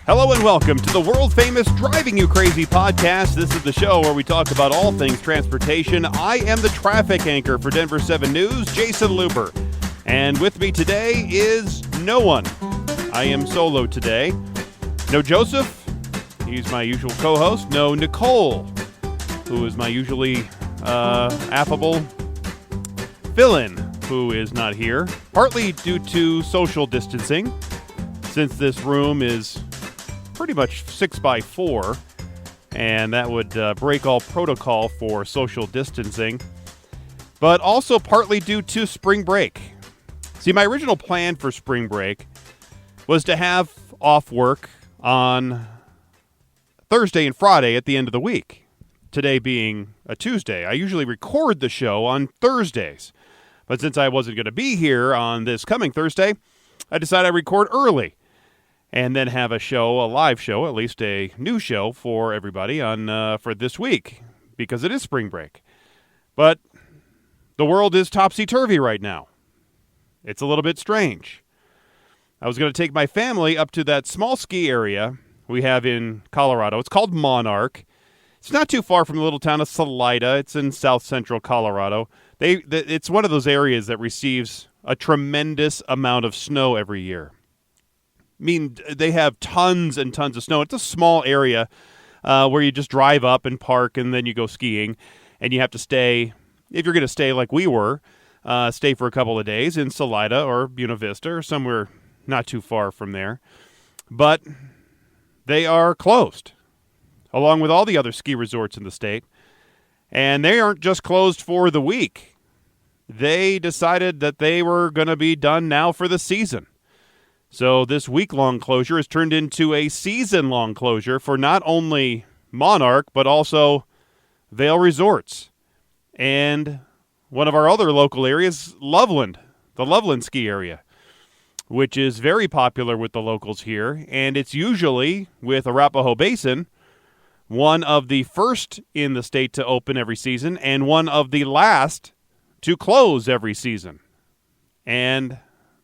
Hello and welcome to the world-famous Driving You Crazy podcast. This is the show where we talk about all things transportation. I am the traffic anchor for Denver 7 News, Jason Luber. And with me today is no one. I am solo today. No Joseph, he's my usual co-host. No Nicole, who is my usually affable fill-in, who is not here. Partly due to social distancing, since this room is pretty much 6x4, and that would break all protocol for social distancing, but also partly due to spring break. See, my original plan for spring break was to have off work on Thursday and Friday at the end of the week, today being a Tuesday. I usually record the show on Thursdays, but since I wasn't going to be here on this coming Thursday, I decided I'd record early and then have a live show, at least a new show for everybody on for this week, because it is spring break. But the world is topsy-turvy right now. It's a little bit strange. I was going to take my family up to that small ski area we have in Colorado. It's called Monarch. It's not too far from the little town of Salida. It's in south-central Colorado. It's one of those areas that receives a tremendous amount of snow every year. I mean, they have tons and tons of snow. It's a small area where you just drive up and park, and then you go skiing. And you have to stay, if you're going to stay like we were, stay for a couple of days in Salida or Buena Vista or somewhere not too far from there. But they are closed, along with all the other ski resorts in the state. And they aren't just closed for the week. They decided that they were going to be done now for the season. So this week-long closure has turned into a season-long closure for not only Monarch, but also Vail Resorts. And one of our other local areas, Loveland, the Loveland ski area, which is very popular with the locals here. And it's usually, with Arapahoe Basin, one of the first in the state to open every season and one of the last to close every season. And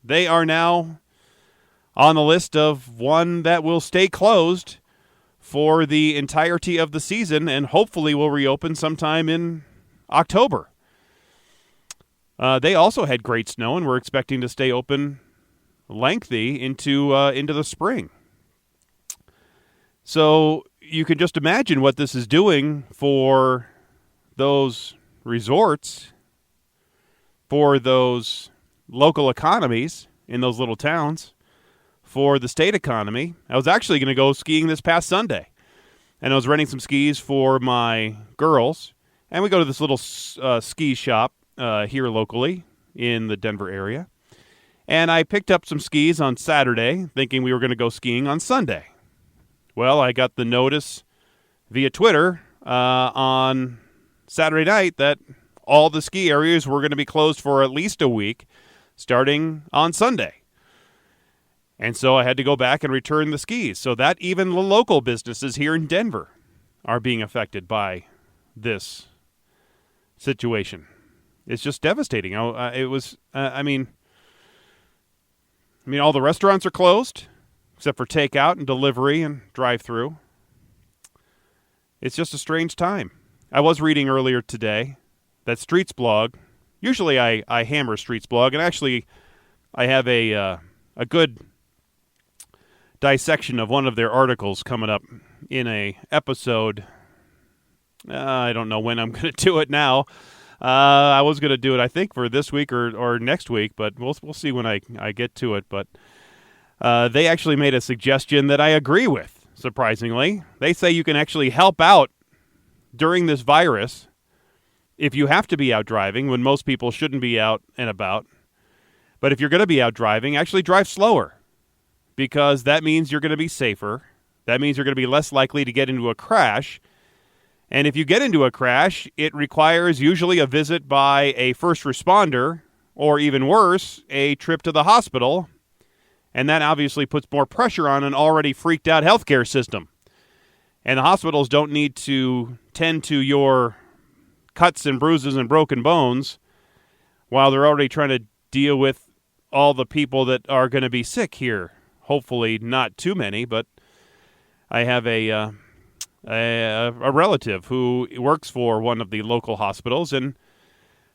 they are now on the list of one that will stay closed for the entirety of the season and hopefully will reopen sometime in October. They also had great snow and we're expecting to stay open lengthy into the spring. So you can just imagine what this is doing for those resorts, for those local economies in those little towns, for the state economy. I was actually going to go skiing this past Sunday, and I was renting some skis for my girls, and we go to this little ski shop here locally in the Denver area, and I picked up some skis on Saturday, thinking we were going to go skiing on Sunday. Well, I got the notice via Twitter on Saturday night that all the ski areas were going to be closed for at least a week, starting on Sunday. And so I had to go back and return the skis. So that even the local businesses here in Denver are being affected by this situation. It's just devastating. I mean, all the restaurants are closed, except for takeout and delivery and drive-through. It's just a strange time. I was reading earlier today that Streets Blog, usually I hammer Streets Blog, and actually I have a good dissection of one of their articles coming up in a episode. I don't know when I'm going to do it now. I was going to do it, I think, for this week or next week, but we'll see when I get to it. But they actually made a suggestion that I agree with, surprisingly. They say you can actually help out during this virus if you have to be out driving when most people shouldn't be out and about. But if you're going to be out driving, actually drive slower, because that means you're going to be safer. That means you're going to be less likely to get into a crash. And if you get into a crash, it requires usually a visit by a first responder, or even worse, a trip to the hospital. And that obviously puts more pressure on an already freaked out healthcare system. And the hospitals don't need to tend to your cuts and bruises and broken bones while they're already trying to deal with all the people that are going to be sick here. Hopefully not too many, but I have a relative who works for one of the local hospitals, and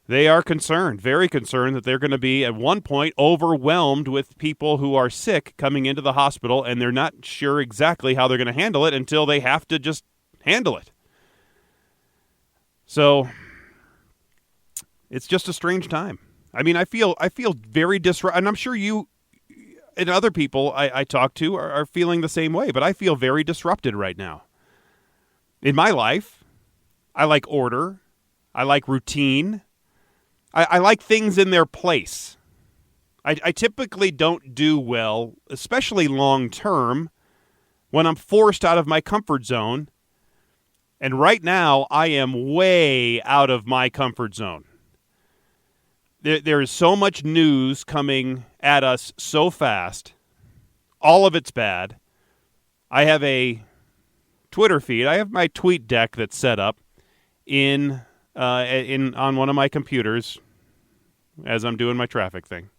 they are concerned, very concerned, that they're going to be at one point overwhelmed with people who are sick coming into the hospital, and they're not sure exactly how they're going to handle it until they have to just handle it. So it's just a strange time. I mean, I feel very disrupted, and I'm sure you and other people I talk to are feeling the same way, but I feel very disrupted right now. In my life, I like order. I like routine. I like things in their place. I typically don't do well, especially long term, when I'm forced out of my comfort zone. And right now, I am way out of my comfort zone. There is so much news coming at us so fast. All of it's bad. I have a Twitter feed. I have my tweet deck that's set up on one of my computers as I'm doing my traffic thing.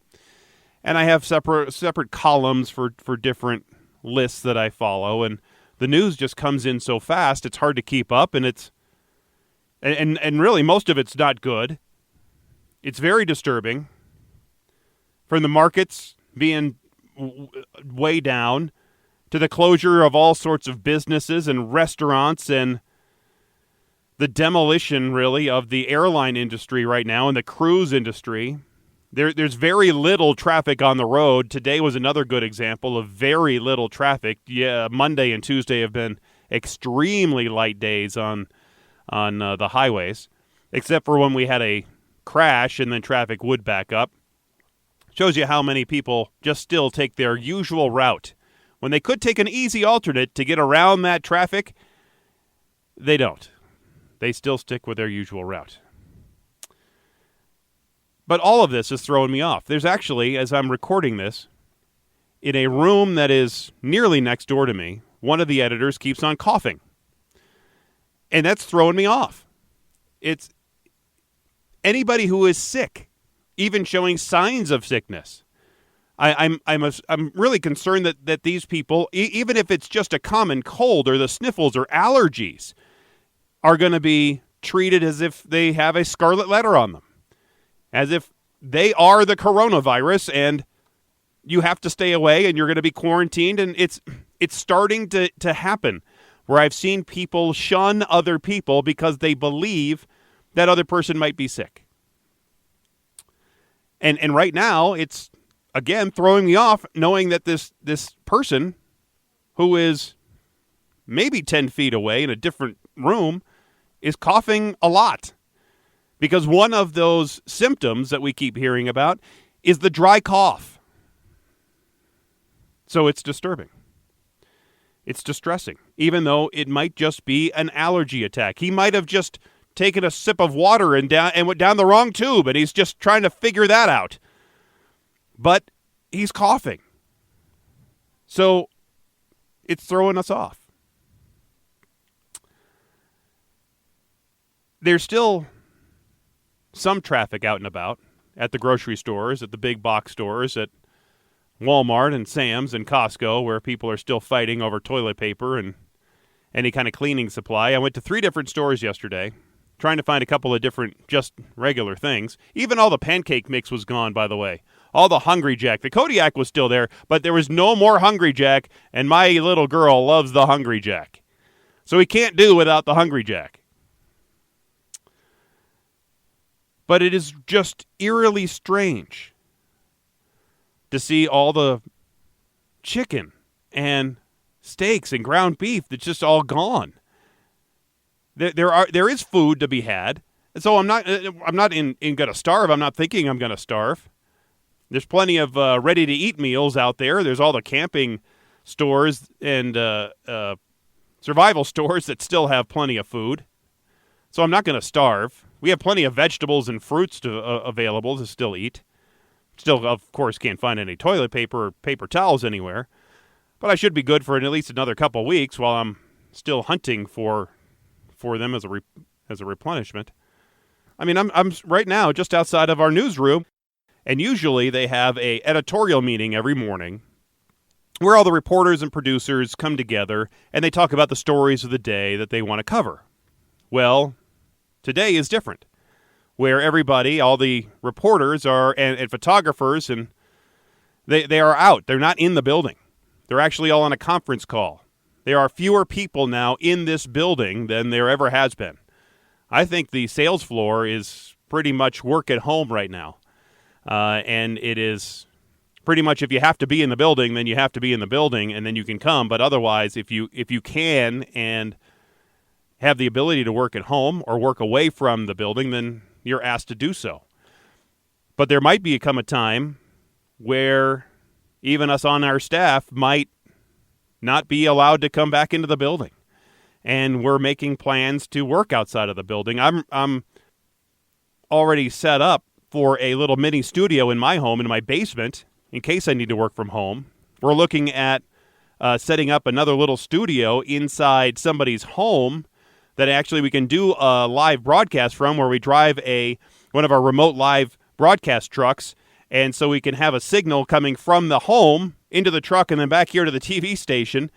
And I have separate columns for different lists that I follow, and the news just comes in so fast it's hard to keep up, and and really most of it's not good. It's very disturbing. From the markets being way down to the closure of all sorts of businesses and restaurants and the demolition, really, of the airline industry right now and the cruise industry. There's very little traffic on the road. Today was another good example of very little traffic. Yeah, Monday and Tuesday have been extremely light days on the highways, except for when we had a crash and then traffic would back up. Shows you how many people just still take their usual route. When they could take an easy alternate to get around that traffic, they don't. They still stick with their usual route. But all of this is throwing me off. There's actually, as I'm recording this, in a room that is nearly next door to me, one of the editors keeps on coughing. And that's throwing me off. It's anybody who is sick, even showing signs of sickness. I'm really concerned that these people, even if it's just a common cold or the sniffles or allergies, are going to be treated as if they have a scarlet letter on them, as if they are the coronavirus and you have to stay away and you're going to be quarantined. And it's starting to happen where I've seen people shun other people because they believe that other person might be sick. And right now, it's, again, throwing me off knowing that this person who is maybe 10 feet away in a different room is coughing a lot. Because one of those symptoms that we keep hearing about is the dry cough. So it's disturbing. It's distressing, even though it might just be an allergy attack. He might have just taken a sip of water and went down the wrong tube, and he's just trying to figure that out. But he's coughing. So it's throwing us off. There's still some traffic out and about at the grocery stores, at the big box stores, at Walmart and Sam's and Costco, where people are still fighting over toilet paper and any kind of cleaning supply. I went to 3 different stores yesterday, trying to find a couple of different just regular things. Even all the pancake mix was gone, by the way. All the Hungry Jack. The Kodiak was still there, but there was no more Hungry Jack, and my little girl loves the Hungry Jack. So we can't do without the Hungry Jack. But it is just eerily strange to see all the chicken and steaks and ground beef that's just all gone. There is food to be had, and so I'm not going to starve. I'm not thinking I'm going to starve. There's plenty of ready to eat meals out there. There's all the camping stores and survival stores that still have plenty of food. So I'm not going to starve. We have plenty of vegetables and fruits available to still eat. Still, of course, can't find any toilet paper or paper towels anywhere. But I should be good for at least another couple weeks while I'm still hunting for them as a replenishment. I mean, I'm right now just outside of our newsroom, and usually they have a editorial meeting every morning where all the reporters and producers come together and they talk about the stories of the day that they want to cover. Well, today is different, where everybody, all the reporters are and photographers, and they are out. They're not in the building. They're actually all on a conference call. There are fewer people now in this building than there ever has been. I think the sales floor is pretty much work at home right now. And it is pretty much, if you have to be in the building, then you have to be in the building, and then you can come. But otherwise, if you can and have the ability to work at home or work away from the building, then you're asked to do so. But there might come a time where even us on our staff might not be allowed to come back into the building. And we're making plans to work outside of the building. I'm already set up for a little mini studio in my home, in my basement, in case I need to work from home. We're looking at setting up another little studio inside somebody's home that actually we can do a live broadcast from, where we drive one of our remote live broadcast trucks, and so we can have a signal coming from the home into the truck and then back here to the TV station,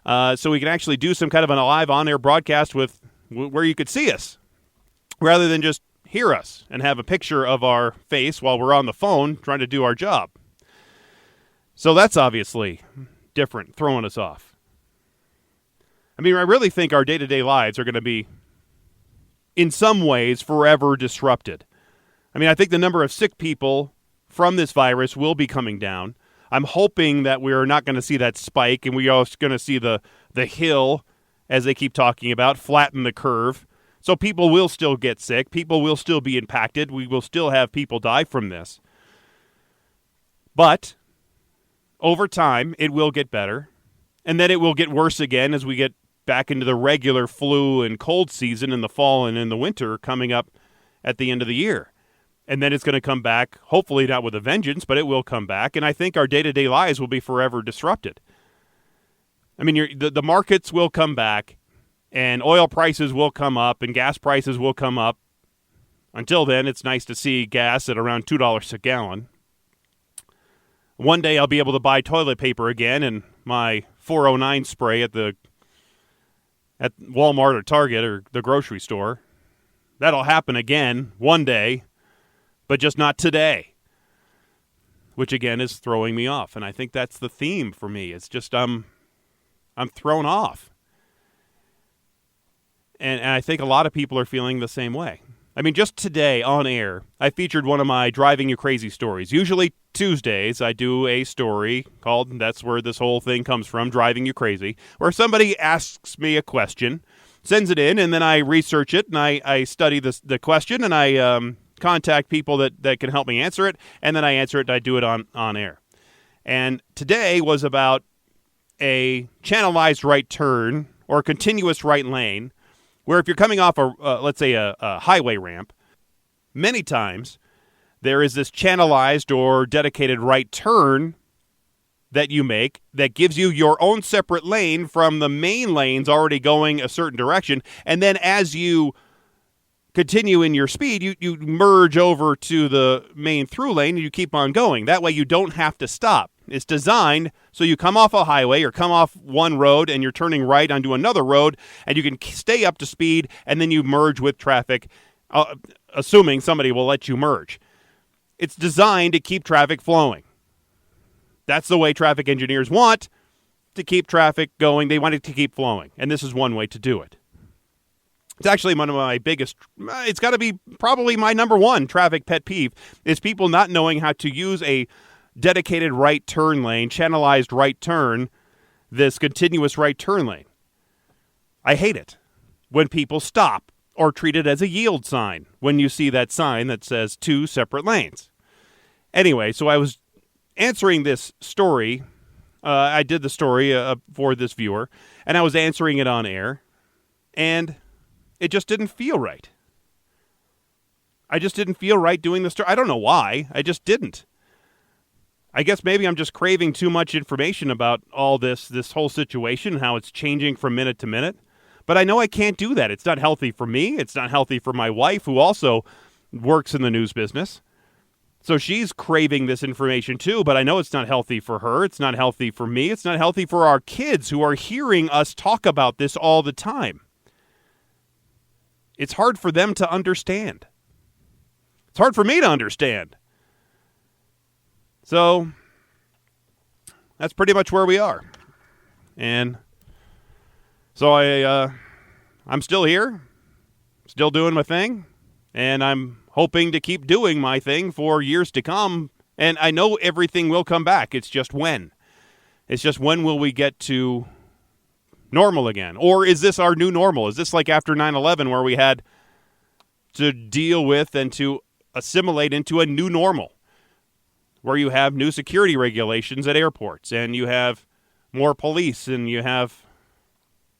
so we can actually do some kind of a live on-air broadcast where you could see us, rather than just hear us and have a picture of our face while we're on the phone trying to do our job. So that's obviously different, throwing us off. I mean, I really think our day-to-day lives are going to be, in some ways, forever disrupted. I mean, I think the number of sick people from this virus will be coming down. I'm hoping that we're not going to see that spike, and we are going to see the hill, as they keep talking about, flatten the curve. So people will still get sick. People will still be impacted. We will still have people die from this. But over time, it will get better. And then it will get worse again as we get back into the regular flu and cold season in the fall and in the winter coming up at the end of the year. And then it's going to come back, hopefully not with a vengeance, but it will come back. And I think our day-to-day lives will be forever disrupted. I mean, the markets will come back, and oil prices will come up, and gas prices will come up. Until then, it's nice to see gas at around $2 a gallon. One day I'll be able to buy toilet paper again and my 409 spray at Walmart or Target or the grocery store. That'll happen again one day, but just not today, which again is throwing me off. And I think that's the theme for me. It's just I'm thrown off. And I think a lot of people are feeling the same way. I mean, just today on air, I featured one of my Driving You Crazy stories. Usually Tuesdays, I do a story called, that's where this whole thing comes from, Driving You Crazy, where somebody asks me a question, sends it in, and then I research it, and I study the question, and I contact people that can help me answer it, and then I answer it, and I do it on air. And today was about a channelized right turn or continuous right lane, where if you're coming off let's say a highway ramp, many times there is this channelized or dedicated right turn that you make that gives you your own separate lane from the main lanes already going a certain direction. And then as you continue in your speed, you merge over to the main through lane and you keep on going. That way you don't have to stop. It's designed so you come off a highway or come off one road and you're turning right onto another road and you can stay up to speed and then you merge with traffic, assuming somebody will let you merge. It's designed to keep traffic flowing. That's the way traffic engineers want to keep traffic going. They want it to keep flowing, and this is one way to do it. It's actually one of my biggest, it's got to be probably my number one traffic pet peeve, is people not knowing how to use a dedicated right turn lane, channelized right turn, this continuous right turn lane. I hate it when people stop or treat it as a yield sign when you see that sign that says 2 separate lanes. Anyway, so I was answering this story. I did the story for this viewer, and I was answering it on air, and it just didn't feel right. I just didn't feel right doing the story. I don't know why. I just didn't. I guess maybe I'm just craving too much information about all this whole situation, how it's changing from minute to minute. But I know I can't do that. It's not healthy for me. It's not healthy for my wife, who also works in the news business. So she's craving this information too, but I know it's not healthy for her. It's not healthy for me. It's not healthy for our kids who are hearing us talk about this all the time. It's hard for them to understand. It's hard for me to understand. So that's pretty much where we are. And so I'm still here, still doing my thing, and I'm hoping to keep doing my thing for years to come. And I know everything will come back. It's just when. It's just when will we get to normal again? Or is this our new normal? Is this like after 9/11 where we had to deal with and to assimilate into a new normal, where you have new security regulations at airports and you have more police and you have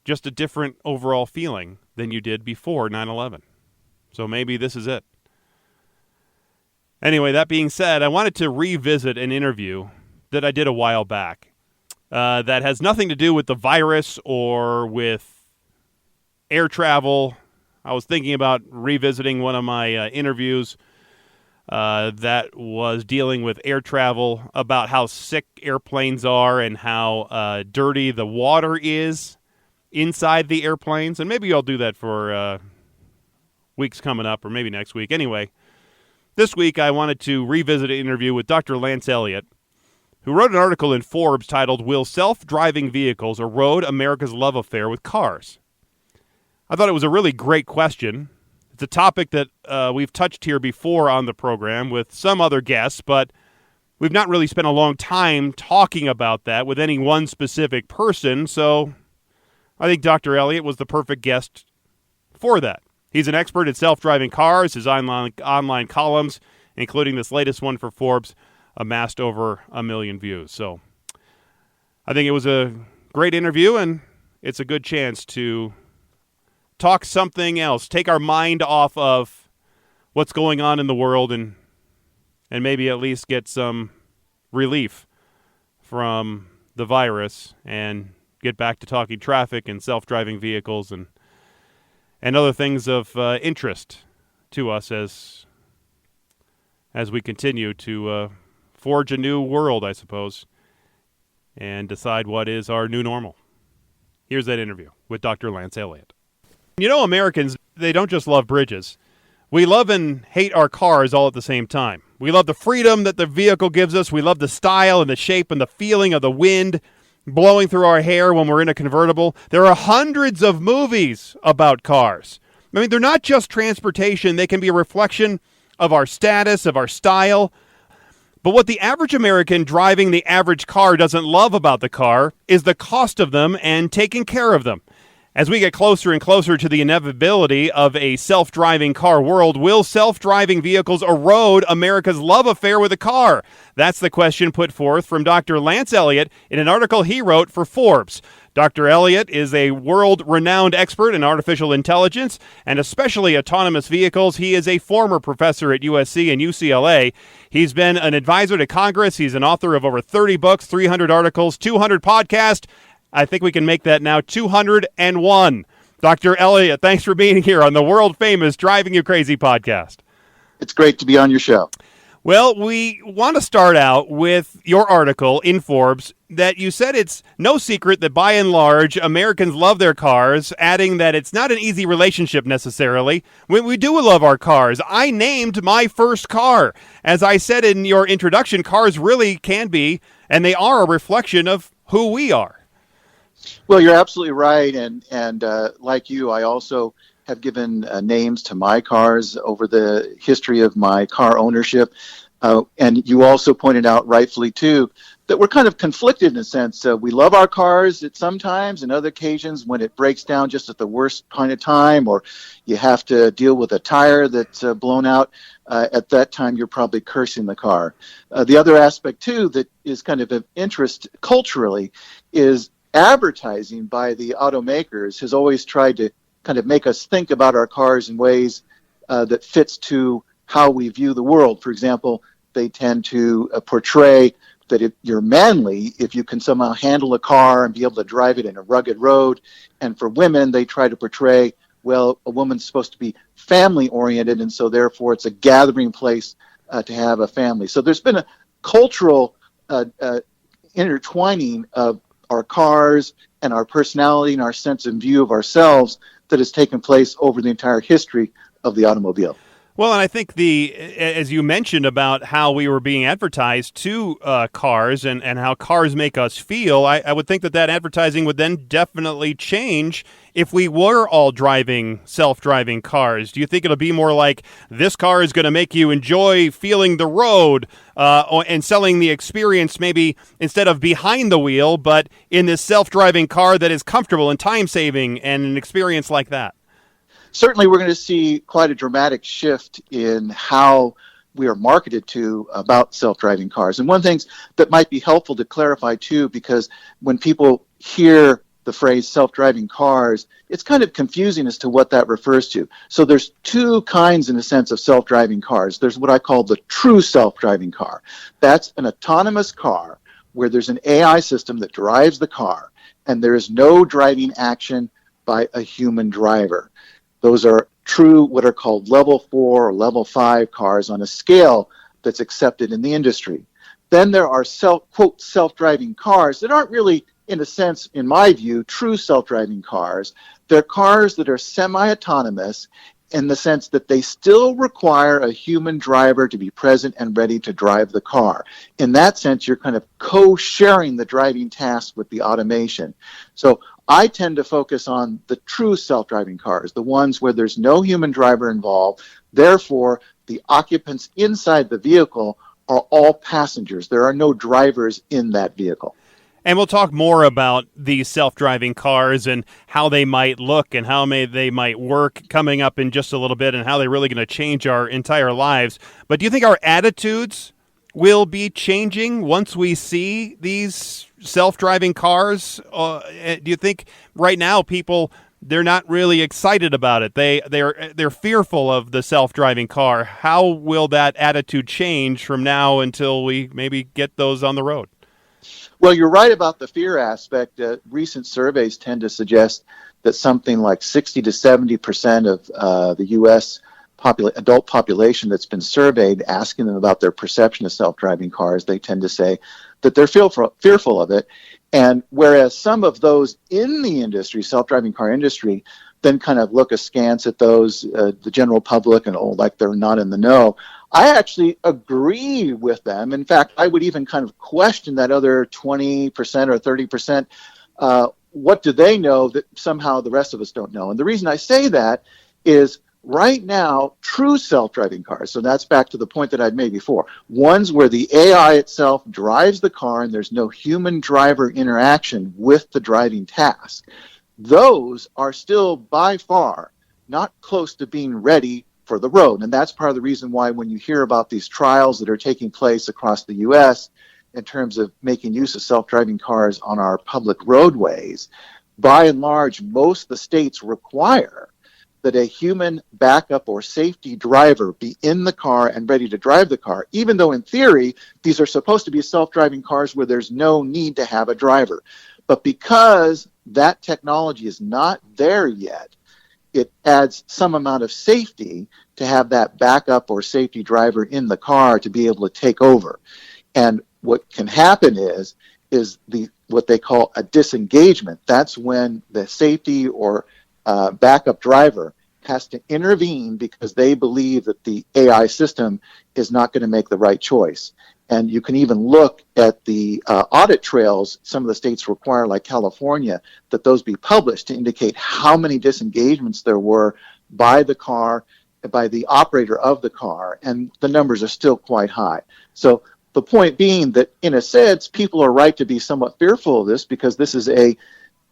just a different overall feeling than you did before 9/11? So maybe this is it. Anyway, that being said, I wanted to revisit an interview that I did a while back that has nothing to do with the virus or with air travel. I was thinking about revisiting one of my interviews that was dealing with air travel, about how sick airplanes are and how dirty the water is inside the airplanes. And maybe I'll do that for weeks coming up, or maybe next week. Anyway, this week I wanted to revisit an interview with Dr. Lance Eliot, who wrote an article in Forbes titled, "Will Self-Driving Vehicles Erode America's Love Affair with Cars?" I thought it was a really great question. It's a topic that we've touched here before on the program with some other guests, but we've not really spent a long time talking about that with any one specific person, so I think Dr. Eliot was the perfect guest for that. He's an expert at self-driving cars. His online columns, including this latest one for Forbes, amassed over 1 million views. So I think it was a great interview, and it's a good chance to talk something else, take our mind off of what's going on in the world, and maybe at least get some relief from the virus and get back to talking traffic and self-driving vehicles and other things of interest to us as we continue to forge a new world, I suppose, and decide what is our new normal. Here's that interview with Dr. Lance Eliot. You know, Americans, they don't just love bridges. We love and hate our cars all at the same time. We love the freedom that the vehicle gives us. We love the style and the shape and the feeling of the wind blowing through our hair when we're in a convertible. There are hundreds of movies about cars. I mean, they're not just transportation. They can be a reflection of our status, of our style. But what the average American driving the average car doesn't love about the car is the cost of them and taking care of them. As we get closer and closer to the inevitability of a self-driving car world, will self-driving vehicles erode America's love affair with a car? That's the question put forth from Dr. Lance Eliot in an article he wrote for Forbes. Dr. Eliot is a world-renowned expert in artificial intelligence and especially autonomous vehicles. He is a former professor at USC and UCLA. He's been an advisor to Congress. He's an author of over 30 books, 300 articles, 200 podcasts. I think we can make that now 201. Dr. Eliot, thanks for being here on the world-famous Driving You Crazy podcast. It's great to be on your show. Well, we want to start out with your article in Forbes that you said it's no secret that by and large, Americans love their cars, adding that it's not an easy relationship necessarily. We do love our cars. I named my first car. As I said in your introduction, cars really can be, and they are, a reflection of who we are. Well, you're absolutely right, and like you, I also have given names to my cars over the history of my car ownership, and you also pointed out, rightfully too, that we're kind of conflicted in a sense. We love our cars at some times, and other occasions when it breaks down just at the worst point of time, or you have to deal with a tire that's blown out. At that time, you're probably cursing the car. The other aspect too that is kind of interest culturally is advertising by the automakers has always tried to kind of make us think about our cars in ways that fits to how we view the world. For example, they tend to portray that if you're manly, if you can somehow handle a car and be able to drive it in a rugged road. And for women, they try to portray, well, a woman's supposed to be family-oriented, and so therefore it's a gathering place to have a family. So there's been a cultural intertwining of our cars and our personality and our sense and view of ourselves that has taken place over the entire history of the automobile. Well, and I think as you mentioned about how we were being advertised to cars and how cars make us feel, I would think that advertising would then definitely change if we were all driving self-driving cars. Do you think it'll be more like this car is going to make you enjoy feeling the road and selling the experience maybe instead of behind the wheel, but in this self-driving car that is comfortable and time-saving and an experience like that? Certainly, we're going to see quite a dramatic shift in how we are marketed to about self-driving cars. And one of the things that might be helpful to clarify, too, because when people hear the phrase self-driving cars, it's kind of confusing as to what that refers to. So there's two kinds, in a sense, of self-driving cars. There's what I call the true self-driving car. That's an autonomous car where there's an AI system that drives the car, and there is no driving action by a human driver. Those are true what are called level 4 or level 5 cars on a scale that's accepted in the industry. Then there are quote, self-driving cars that aren't really, in a sense, in my view, true self-driving cars. They're cars that are semi-autonomous in the sense that they still require a human driver to be present and ready to drive the car. In that sense, you're kind of co-sharing the driving task with the automation. So I tend to focus on the true self-driving cars, the ones where there's no human driver involved. Therefore, the occupants inside the vehicle are all passengers. There are no drivers in that vehicle. And we'll talk more about these self-driving cars and how they might look and how they might work coming up in just a little bit and how they're really going to change our entire lives. But do you think our attitudes will be changing once we see these self-driving cars? Do you think right now people, they're not really excited about it? They're fearful of the self-driving car. How will that attitude change from now until we maybe get those on the road? Well, you're right about the fear aspect. Recent surveys tend to suggest that something like 60 to 70% of the U.S. Adult population that's been surveyed, asking them about their perception of self-driving cars, they tend to say that they're fearful of it. And whereas some of those in the industry, self-driving car industry, then kind of look askance at those, the general public, and like they're not in the know, I actually agree with them. In fact, I would even kind of question that other 20% or 30%. What do they know that somehow the rest of us don't know? And the reason I say that is right now, true self-driving cars, so that's back to the point that I'd made before, ones where the AI itself drives the car and there's no human driver interaction with the driving task, those are still by far not close to being ready for the road. And that's part of the reason why when you hear about these trials that are taking place across the U.S. in terms of making use of self-driving cars on our public roadways, by and large, most of the states require that a human backup or safety driver be in the car and ready to drive the car, even though in theory, these are supposed to be self-driving cars where there's no need to have a driver. But because that technology is not there yet, it adds some amount of safety to have that backup or safety driver in the car to be able to take over. And what can happen is what they call a disengagement. That's when the safety or backup driver has to intervene because they believe that the AI system is not going to make the right choice. And you can even look at the audit trails some of the states require, like California, that those be published to indicate how many disengagements there were by the car, by the operator of the car, and the numbers are still quite high. So the point being that, in a sense, people are right to be somewhat fearful of this because this is a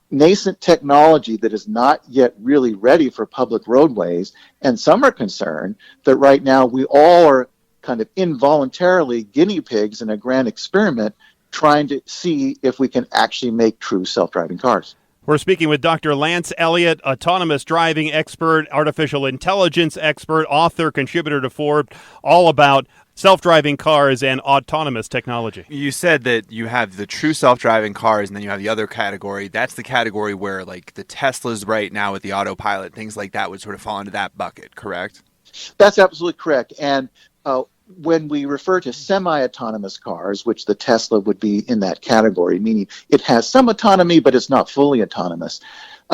nascent technology that is not yet really ready for public roadways, and some are concerned that right now we all are kind of involuntarily guinea pigs in a grand experiment trying to see if we can actually make true self-driving cars. We're speaking with Dr. Lance Eliot, autonomous driving expert, artificial intelligence expert, author, contributor to Forbes, all about self-driving cars and autonomous technology. You said that you have the true self-driving cars and then you have the other category. That's the category where like the Teslas right now with the autopilot, things like that would sort of fall into that bucket, correct? That's absolutely correct. And when we refer to semi-autonomous cars, which the Tesla would be in that category, meaning it has some autonomy, but it's not fully autonomous,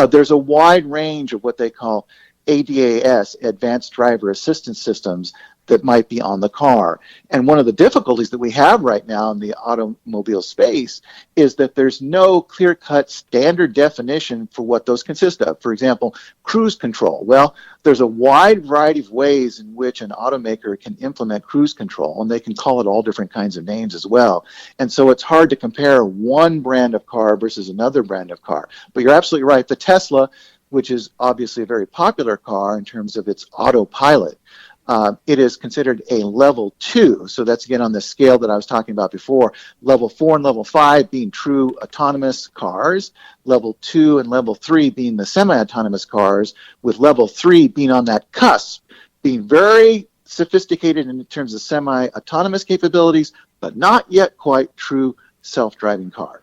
there's a wide range of what they call ADAS, Advanced Driver Assistance Systems, that might be on the car. And one of the difficulties that we have right now in the automobile space is that there's no clear-cut standard definition for what those consist of. For example, cruise control. Well, there's a wide variety of ways in which an automaker can implement cruise control, and they can call it all different kinds of names as well. And so it's hard to compare one brand of car versus another brand of car. But you're absolutely right. The Tesla, which is obviously a very popular car in terms of its autopilot, it is considered a level 2. So that's, again, on the scale that I was talking about before. Level 4 and level 5 being true autonomous cars. Level 2 and level 3 being the semi-autonomous cars, with level 3 being on that cusp, being very sophisticated in terms of semi-autonomous capabilities, but not yet quite true self-driving car.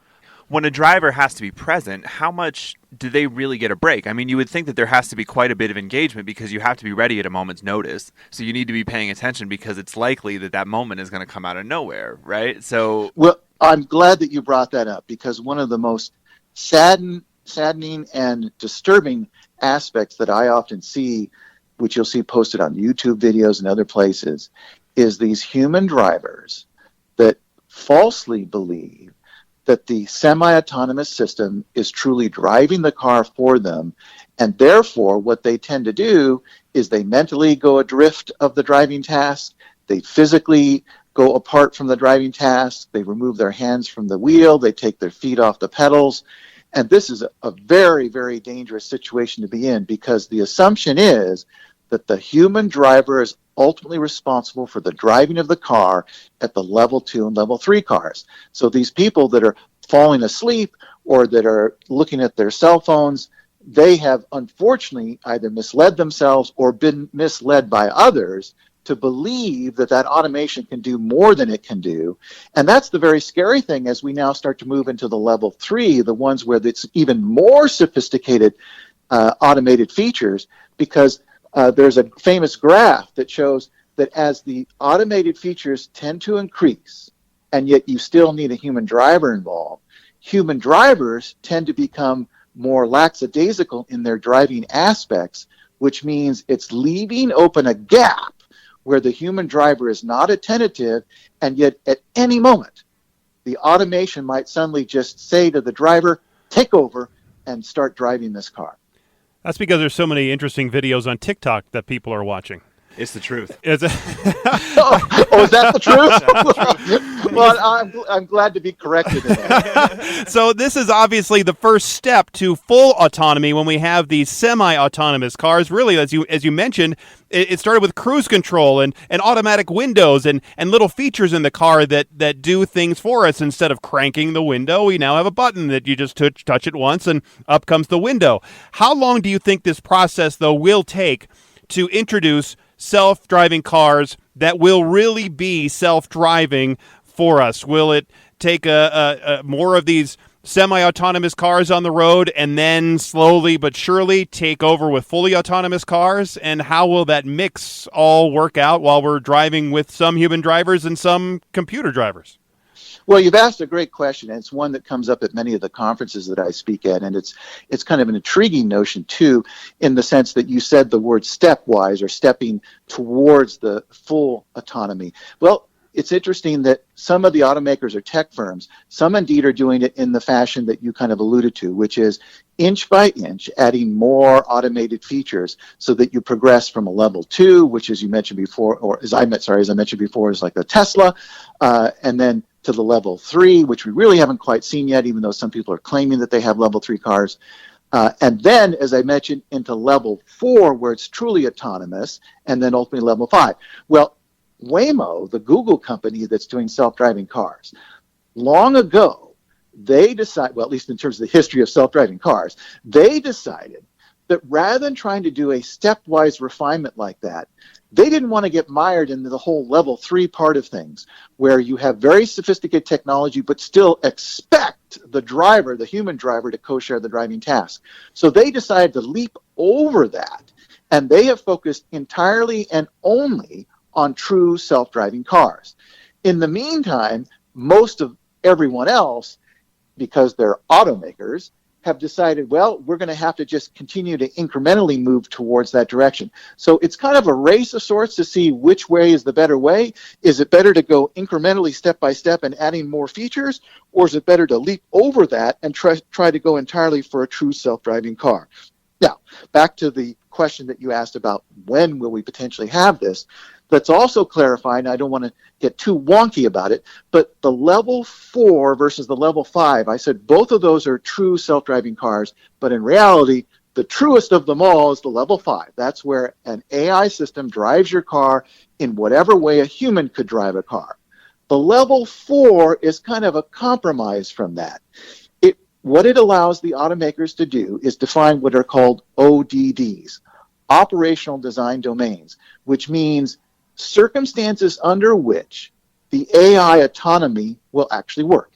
When a driver has to be present, how much do they really get a break? I mean, you would think that there has to be quite a bit of engagement because you have to be ready at a moment's notice. So you need to be paying attention because it's likely that that moment is going to come out of nowhere, right? So, well, I'm glad that you brought that up, because one of the most saddening and disturbing aspects that I often see, which you'll see posted on YouTube videos and other places, is these human drivers that falsely believe that the semi-autonomous system is truly driving the car for them, and therefore what they tend to do is they mentally go adrift of the driving task, they physically go apart from the driving task, they remove their hands from the wheel, they take their feet off the pedals, and this is a very, very dangerous situation to be in, because the assumption is that the human driver is ultimately responsible for the driving of the car at the level 2 and level 3 cars. So these people that are falling asleep or that are looking at their cell phones, they have unfortunately either misled themselves or been misled by others to believe that that automation can do more than it can do. And that's the very scary thing as we now start to move into the level 3, the ones where it's even more sophisticated automated features, because there's a famous graph that shows that as the automated features tend to increase, and yet you still need a human driver involved, human drivers tend to become more lackadaisical in their driving aspects, which means it's leaving open a gap where the human driver is not attentive, and yet at any moment, the automation might suddenly just say to the driver, take over and start driving this car. That's because there's so many interesting videos on TikTok that people are watching. It's the truth. Is it? Oh, is that the truth? Well, I'm glad to be corrected in that. So this is obviously the first step to full autonomy when we have these semi-autonomous cars. Really, as you mentioned, it started with cruise control and automatic windows and little features in the car that do things for us. Instead of cranking the window, we now have a button that you just touch it once and up comes the window. How long do you think this process, though, will take to introduce self-driving cars that will really be self-driving for us? Will it take more of these semi-autonomous cars on the road and then slowly but surely take over with fully autonomous cars? And how will that mix all work out while we're driving with some human drivers and some computer drivers? Well, you've asked a great question, and it's one that comes up at many of the conferences that I speak at, and it's kind of an intriguing notion, too, in the sense that you said the word stepwise, or stepping towards the full autonomy. Well, it's interesting that some of the automakers or tech firms, some indeed are doing it in the fashion that you kind of alluded to, which is inch by inch adding more automated features so that you progress from a level 2, which, as you mentioned before, or as I mentioned before, is like the Tesla, and then to the level 3, which we really haven't quite seen yet, even though some people are claiming that they have level 3 cars. And then, as I mentioned, into level 4, where it's truly autonomous, and then ultimately level 5. Well, Waymo, the Google company that's doing self-driving cars, long ago, they decided, well, at least in terms of the history of self-driving cars, they decided that rather than trying to do a stepwise refinement like that, they didn't want to get mired into the whole level 3 part of things, where you have very sophisticated technology, but still expect the driver, the human driver, to co-share the driving task. So they decided to leap over that, and they have focused entirely and only on true self-driving cars. In the meantime, most of everyone else, because they're automakers, have decided, well, we're going to have to just continue to incrementally move towards that direction. So it's kind of a race of sorts to see which way is the better way. Is it better to go incrementally step by step and adding more features, or is it better to leap over that and try to go entirely for a true self-driving car? Now, back to the question that you asked about when will we potentially have this. Let's also clarify, and I don't want to get too wonky about it, but the level 4 versus the level 5, I said both of those are true self-driving cars, but in reality, the truest of them all is the level 5. That's where an AI system drives your car in whatever way a human could drive a car. The level 4 is kind of a compromise from that. What it allows the automakers to do is define what are called ODDs, operational design domains, which means circumstances under which the AI autonomy will actually work.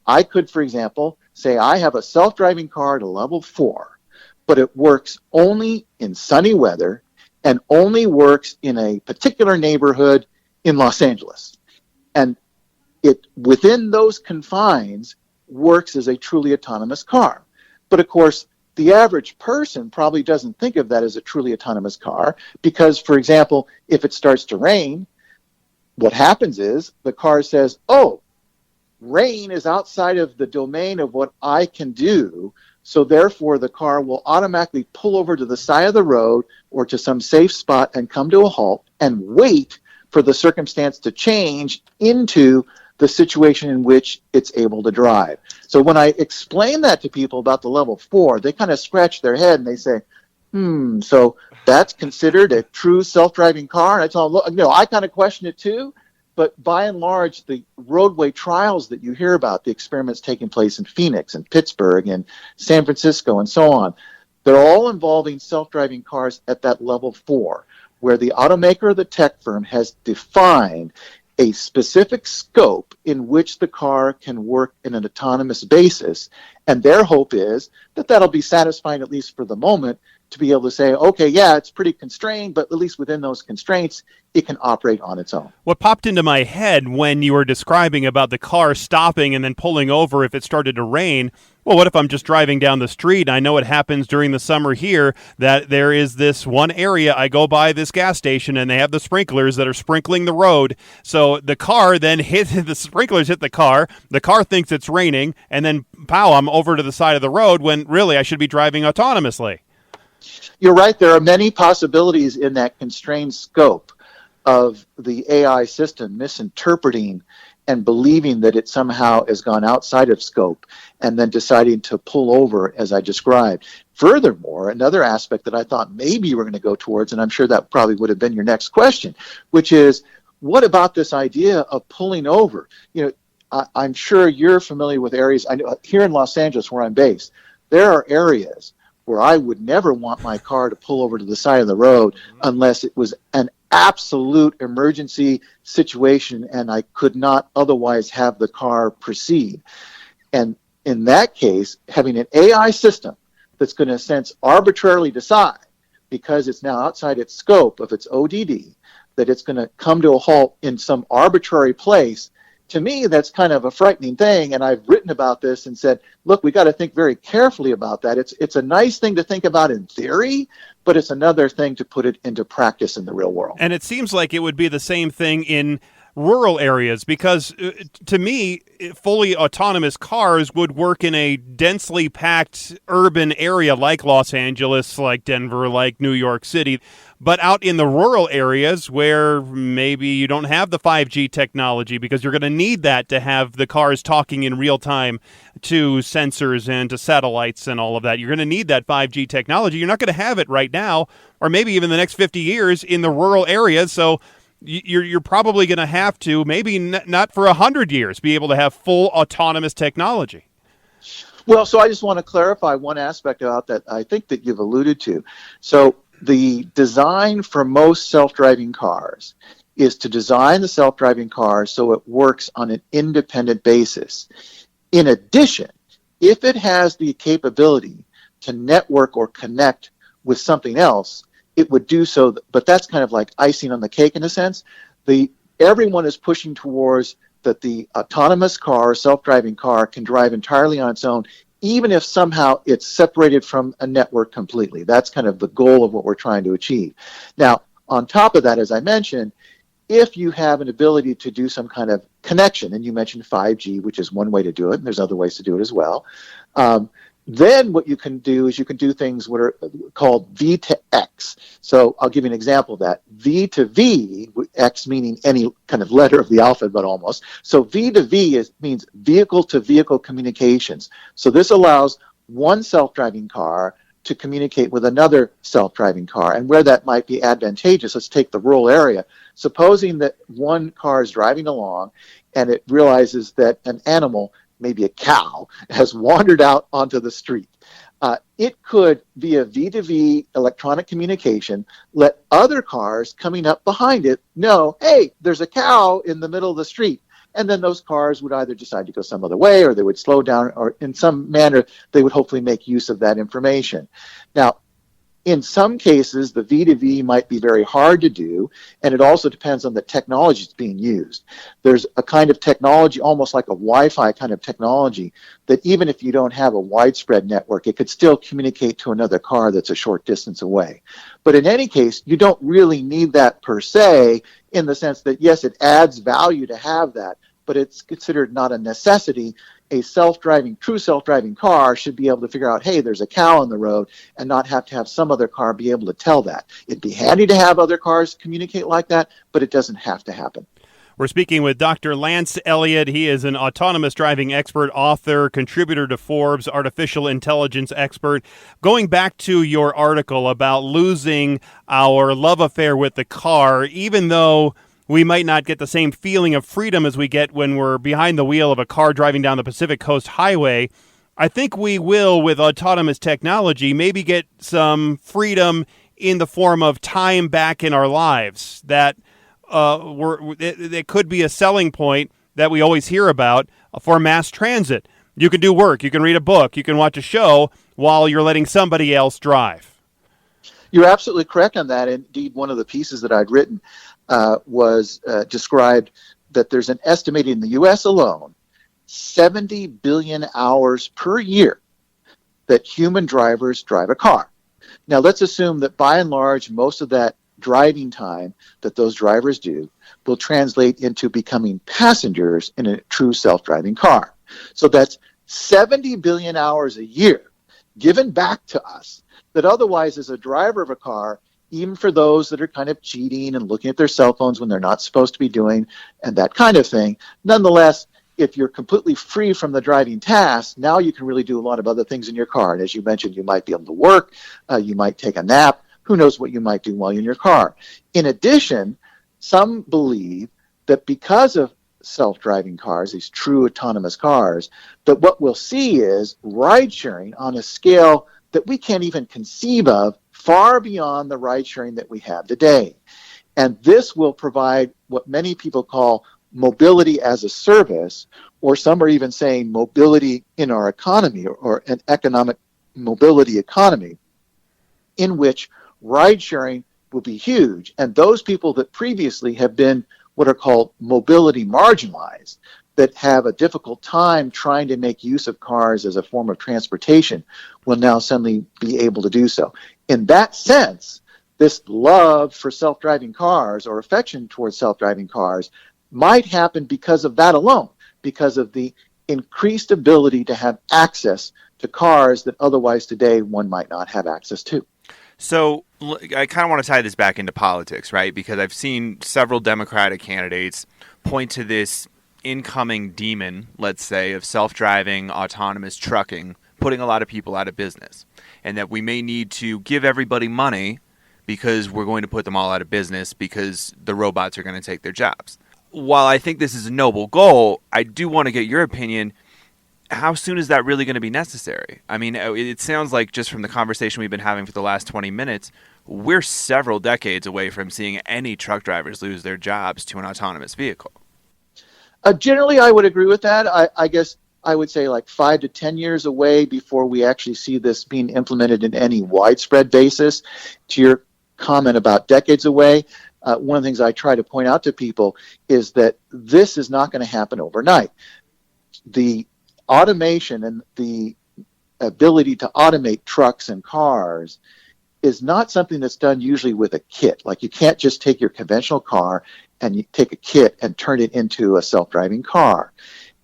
I could, for example, say I have a self-driving car at a level 4, but it works only in sunny weather and only works in a particular neighborhood in Los Angeles. And it, within those confines, works as a truly autonomous car. But of course, the average person probably doesn't think of that as a truly autonomous car because, for example, if it starts to rain, what happens is the car says, oh, rain is outside of the domain of what I can do, so therefore the car will automatically pull over to the side of the road or to some safe spot and come to a halt and wait for the circumstance to change into the situation in which it's able to drive. So when I explain that to people about the level 4, they kind of scratch their head and they say, so that's considered a true self-driving car? And I tell them, look, I kind of question it too, but by and large, the roadway trials that you hear about, the experiments taking place in Phoenix and Pittsburgh and San Francisco and so on, they're all involving self-driving cars at that level 4, where the automaker or the tech firm has defined a specific scope in which the car can work in an autonomous basis. And their hope is that that'll be satisfying, at least for the moment, to be able to say, okay, yeah, it's pretty constrained, but at least within those constraints, it can operate on its own. What popped into my head when you were describing about the car stopping and then pulling over if it started to rain, well, what if I'm just driving down the street? I know it happens during the summer here that there is this one area, I go by this gas station and they have the sprinklers that are sprinkling the road. So the car then the sprinklers hit the car thinks it's raining, and then pow, I'm over to the side of the road when really I should be driving autonomously. You're right. There are many possibilities in that constrained scope of the AI system misinterpreting and believing that it somehow has gone outside of scope and then deciding to pull over, as I described. Furthermore, another aspect that I thought maybe you were going to go towards, and I'm sure that probably would have been your next question, which is, what about this idea of pulling over? I'm sure you're familiar with areas. I know here in Los Angeles, where I'm based, there are areas where I would never want my car to pull over to the side of the road unless it was an absolute emergency situation and I could not otherwise have the car proceed. And in that case, having an AI system that's going to, in a sense, arbitrarily decide, because it's now outside its scope of its ODD, that it's going to come to a halt in some arbitrary place, to me, that's kind of a frightening thing, and I've written about this and said, look, we got to think very carefully about that. It's a nice thing to think about in theory, but it's another thing to put it into practice in the real world. And it seems like it would be the same thing in rural areas, because to me, fully autonomous cars would work in a densely packed urban area like Los Angeles, like Denver, like New York City. But out in the rural areas where maybe you don't have the 5G technology, because you're going to need that to have the cars talking in real time to sensors and to satellites and all of that. You're going to need that 5G technology. You're not going to have it right now, or maybe even the next 50 years in the rural areas. So you're probably going to have to, maybe not for 100 years, be able to have full autonomous technology. Well, so I just want to clarify one aspect about that I think that you've alluded to. So the design for most self-driving cars is to design the self-driving car so it works on an independent basis. In addition, if it has the capability to network or connect with something else, it would do so, but that's kind of like icing on the cake in a sense. Everyone is pushing towards that the autonomous car, self-driving car, can drive entirely on its own, even if somehow it's separated from a network completely. That's kind of the goal of what we're trying to achieve. Now, on top of that, as I mentioned, if you have an ability to do some kind of connection, and you mentioned 5G, which is one way to do it, and there's other ways to do it as well, then what you can do is you can do things what are called V to X. So I'll give you an example of that. V to V, X meaning any kind of letter of the alphabet almost. So V to V means vehicle-to-vehicle communications. So this allows one self-driving car to communicate with another self-driving car. And where that might be advantageous, let's take the rural area. Supposing that one car is driving along and it realizes that an animal, maybe a cow, has wandered out onto the street. It could, via V2V electronic communication, let other cars coming up behind it know, hey, there's a cow in the middle of the street. And then those cars would either decide to go some other way, or they would slow down, or in some manner, they would hopefully make use of that information. Now, in some cases, the V2V might be very hard to do, and it also depends on the technology that's being used. There's a kind of technology, almost like a Wi-Fi kind of technology, that even if you don't have a widespread network, it could still communicate to another car that's a short distance away. But in any case, you don't really need that per se, in the sense that, yes, it adds value to have that, but it's considered not a necessity. A true self-driving car should be able to figure out, hey, there's a cow on the road, and not have to have some other car be able to tell that. It'd be handy to have other cars communicate like that, but it doesn't have to happen. We're speaking with Dr. Lance Eliot. He is an autonomous driving expert, author, contributor to Forbes, artificial intelligence expert. Going back to your article about losing our love affair with the car, even though we might not get the same feeling of freedom as we get when we're behind the wheel of a car driving down the Pacific Coast Highway, I think we will, with autonomous technology, maybe get some freedom in the form of time back in our lives. That it could be a selling point that we always hear about for mass transit. You can do work, you can read a book, you can watch a show while you're letting somebody else drive. You're absolutely correct on that. Indeed, one of the pieces that I'd written was described that there's an estimated in the U.S. alone 70 billion hours per year that human drivers drive a car. Now, let's assume that by and large, most of that driving time that those drivers do will translate into becoming passengers in a true self-driving car. So that's 70 billion hours a year given back to us that otherwise, as a driver of a car, even for those that are kind of cheating and looking at their cell phones when they're not supposed to be doing and that kind of thing, nonetheless, if you're completely free from the driving task, now you can really do a lot of other things in your car. And as you mentioned, you might be able to work, you might take a nap, who knows what you might do while you're in your car. In addition, some believe that because of self-driving cars, these true autonomous cars, that what we'll see is ride-sharing on a scale that we can't even conceive of, far beyond the ride-sharing that we have today. And this will provide what many people call mobility as a service, or some are even saying mobility in our economy, or an economic mobility economy, in which ride-sharing will be huge. And those people that previously have been what are called mobility marginalized, that have a difficult time trying to make use of cars as a form of transportation, will now suddenly be able to do so. In that sense, this love for self-driving cars, or affection towards self-driving cars, might happen because of that alone, because of the increased ability to have access to cars that otherwise today one might not have access to. So I kind of want to tie this back into politics, right? Because I've seen several Democratic candidates point to this incoming demon, let's say, of self-driving, autonomous trucking, putting a lot of people out of business. And that we may need to give everybody money because we're going to put them all out of business because the robots are going to take their jobs. While I think this is a noble goal, I do want to get your opinion. How soon is that really going to be necessary? I mean, it sounds like just from the conversation we've been having for the last 20 minutes, we're several decades away from seeing any truck drivers lose their jobs to an autonomous vehicle. Generally, I would agree with that. I guess I would say like 5 to 10 years away before we actually see this being implemented in any widespread basis. To your comment about decades away, one of the things I try to point out to people is that this is not going to happen overnight. The automation and the ability to automate trucks and cars is not something that's done usually with a kit. Like, you can't just take your conventional car and you take a kit and turn it into a self-driving car.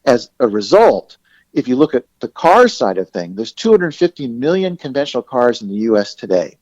As a result, if you look at the car side of things, there's 250 million conventional cars in the U.S. today.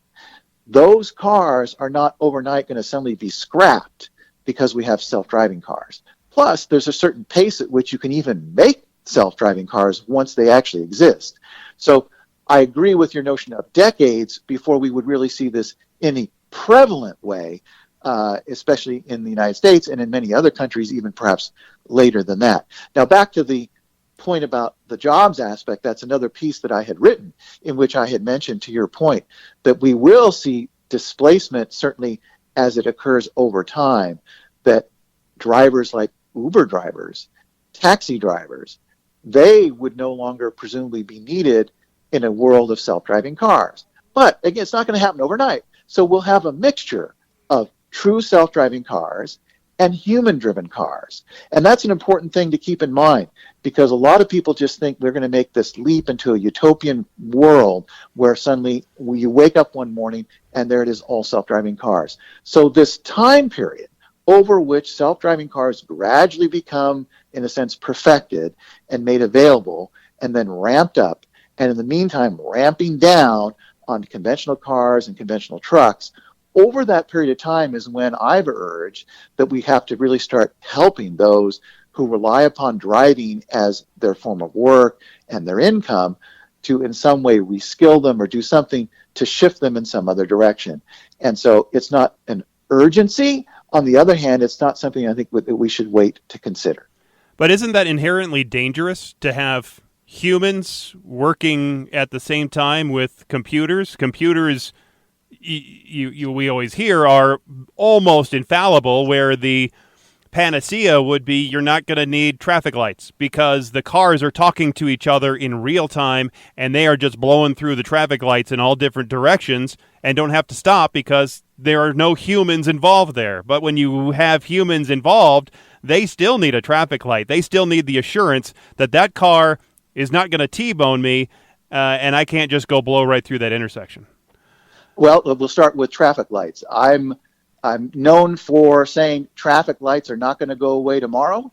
Those cars are not overnight going to suddenly be scrapped because we have self-driving cars. Plus, there's a certain pace at which you can even make self-driving cars once they actually exist. So I agree with your notion of decades before we would really see this in a prevalent way, especially in the United States and in many other countries, even perhaps later than that. Now, back to the point about the jobs aspect, that's another piece that I had written in which I had mentioned, to your point, that we will see displacement, certainly as it occurs over time, that drivers like Uber drivers, taxi drivers, they would no longer presumably be needed in a world of self-driving cars. But again, it's not going to happen overnight. So we'll have a mixture of true self-driving cars and human-driven cars. And that's an important thing to keep in mind, because a lot of people just think we're going to make this leap into a utopian world where suddenly you wake up one morning and there it is, all self-driving cars. So this time period over which self-driving cars gradually become, in a sense, perfected and made available and then ramped up, and in the meantime ramping down on conventional cars and conventional trucks, over that period of time is when I've urged that we have to really start helping those who rely upon driving as their form of work and their income to in some way reskill them or do something to shift them in some other direction. And so it's not an urgency. On the other hand, it's not something I think that we should wait to consider. But isn't that inherently dangerous to have humans working at the same time with computers? Computers, we always hear, are almost infallible, where the panacea would be you're not going to need traffic lights because the cars are talking to each other in real time and they are just blowing through the traffic lights in all different directions and don't have to stop because there are no humans involved there. But when you have humans involved, they still need a traffic light. They still need the assurance that that car is not going to T-bone me and I can't just go blow right through that intersection. Well, we'll start with traffic lights. I'm known for saying traffic lights are not going to go away tomorrow,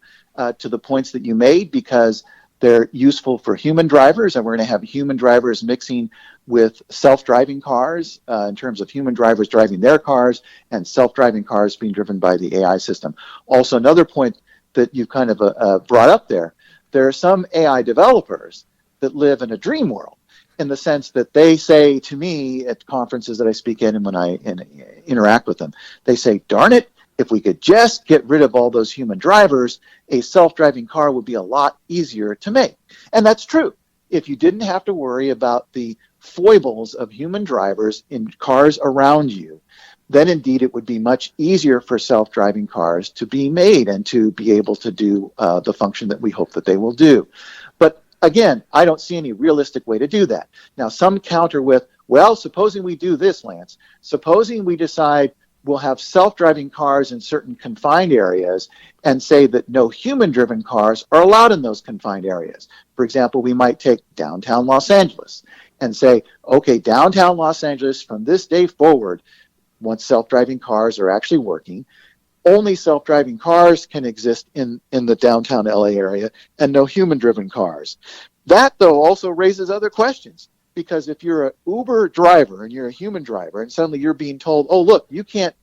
to the points that you made, because they're useful for human drivers, and we're going to have human drivers mixing with self-driving cars in terms of human drivers driving their cars and self-driving cars being driven by the AI system. Also, another point that you kind of brought up there are some AI developers that live in a dream world, in the sense that they say to me at conferences that I speak in and when I interact with them, they say, darn it, if we could just get rid of all those human drivers, a self-driving car would be a lot easier to make. And that's true. If you didn't have to worry about the foibles of human drivers in cars around you, then indeed it would be much easier for self-driving cars to be made and to be able to do the function that we hope that they will do. But again, I don't see any realistic way to do that. Now, some counter with, well, supposing we do this, Lance. Supposing we decide we'll have self-driving cars in certain confined areas and say that no human-driven cars are allowed in those confined areas. For example, we might take downtown Los Angeles and say, okay, downtown Los Angeles, from this day forward, once self-driving cars are actually working, only self-driving cars can exist in the downtown LA area and no human-driven cars. That, though, also raises other questions, because if you're an Uber driver and you're a human driver and suddenly you're being told, oh, look, you can't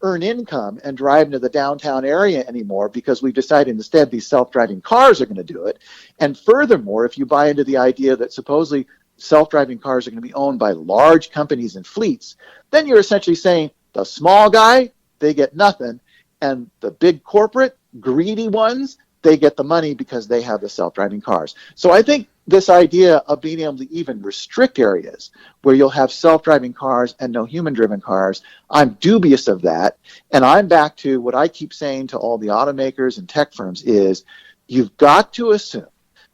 earn income and drive into the downtown area anymore because we've decided instead these self-driving cars are going to do it. And furthermore, if you buy into the idea that supposedly self-driving cars are going to be owned by large companies and fleets, then you're essentially saying the small guy, they get nothing, and the big corporate, greedy ones, they get the money because they have the self-driving cars. So I think this idea of being able to even restrict areas where you'll have self-driving cars and no human-driven cars, I'm dubious of that. And I'm back to what I keep saying to all the automakers and tech firms is, you've got to assume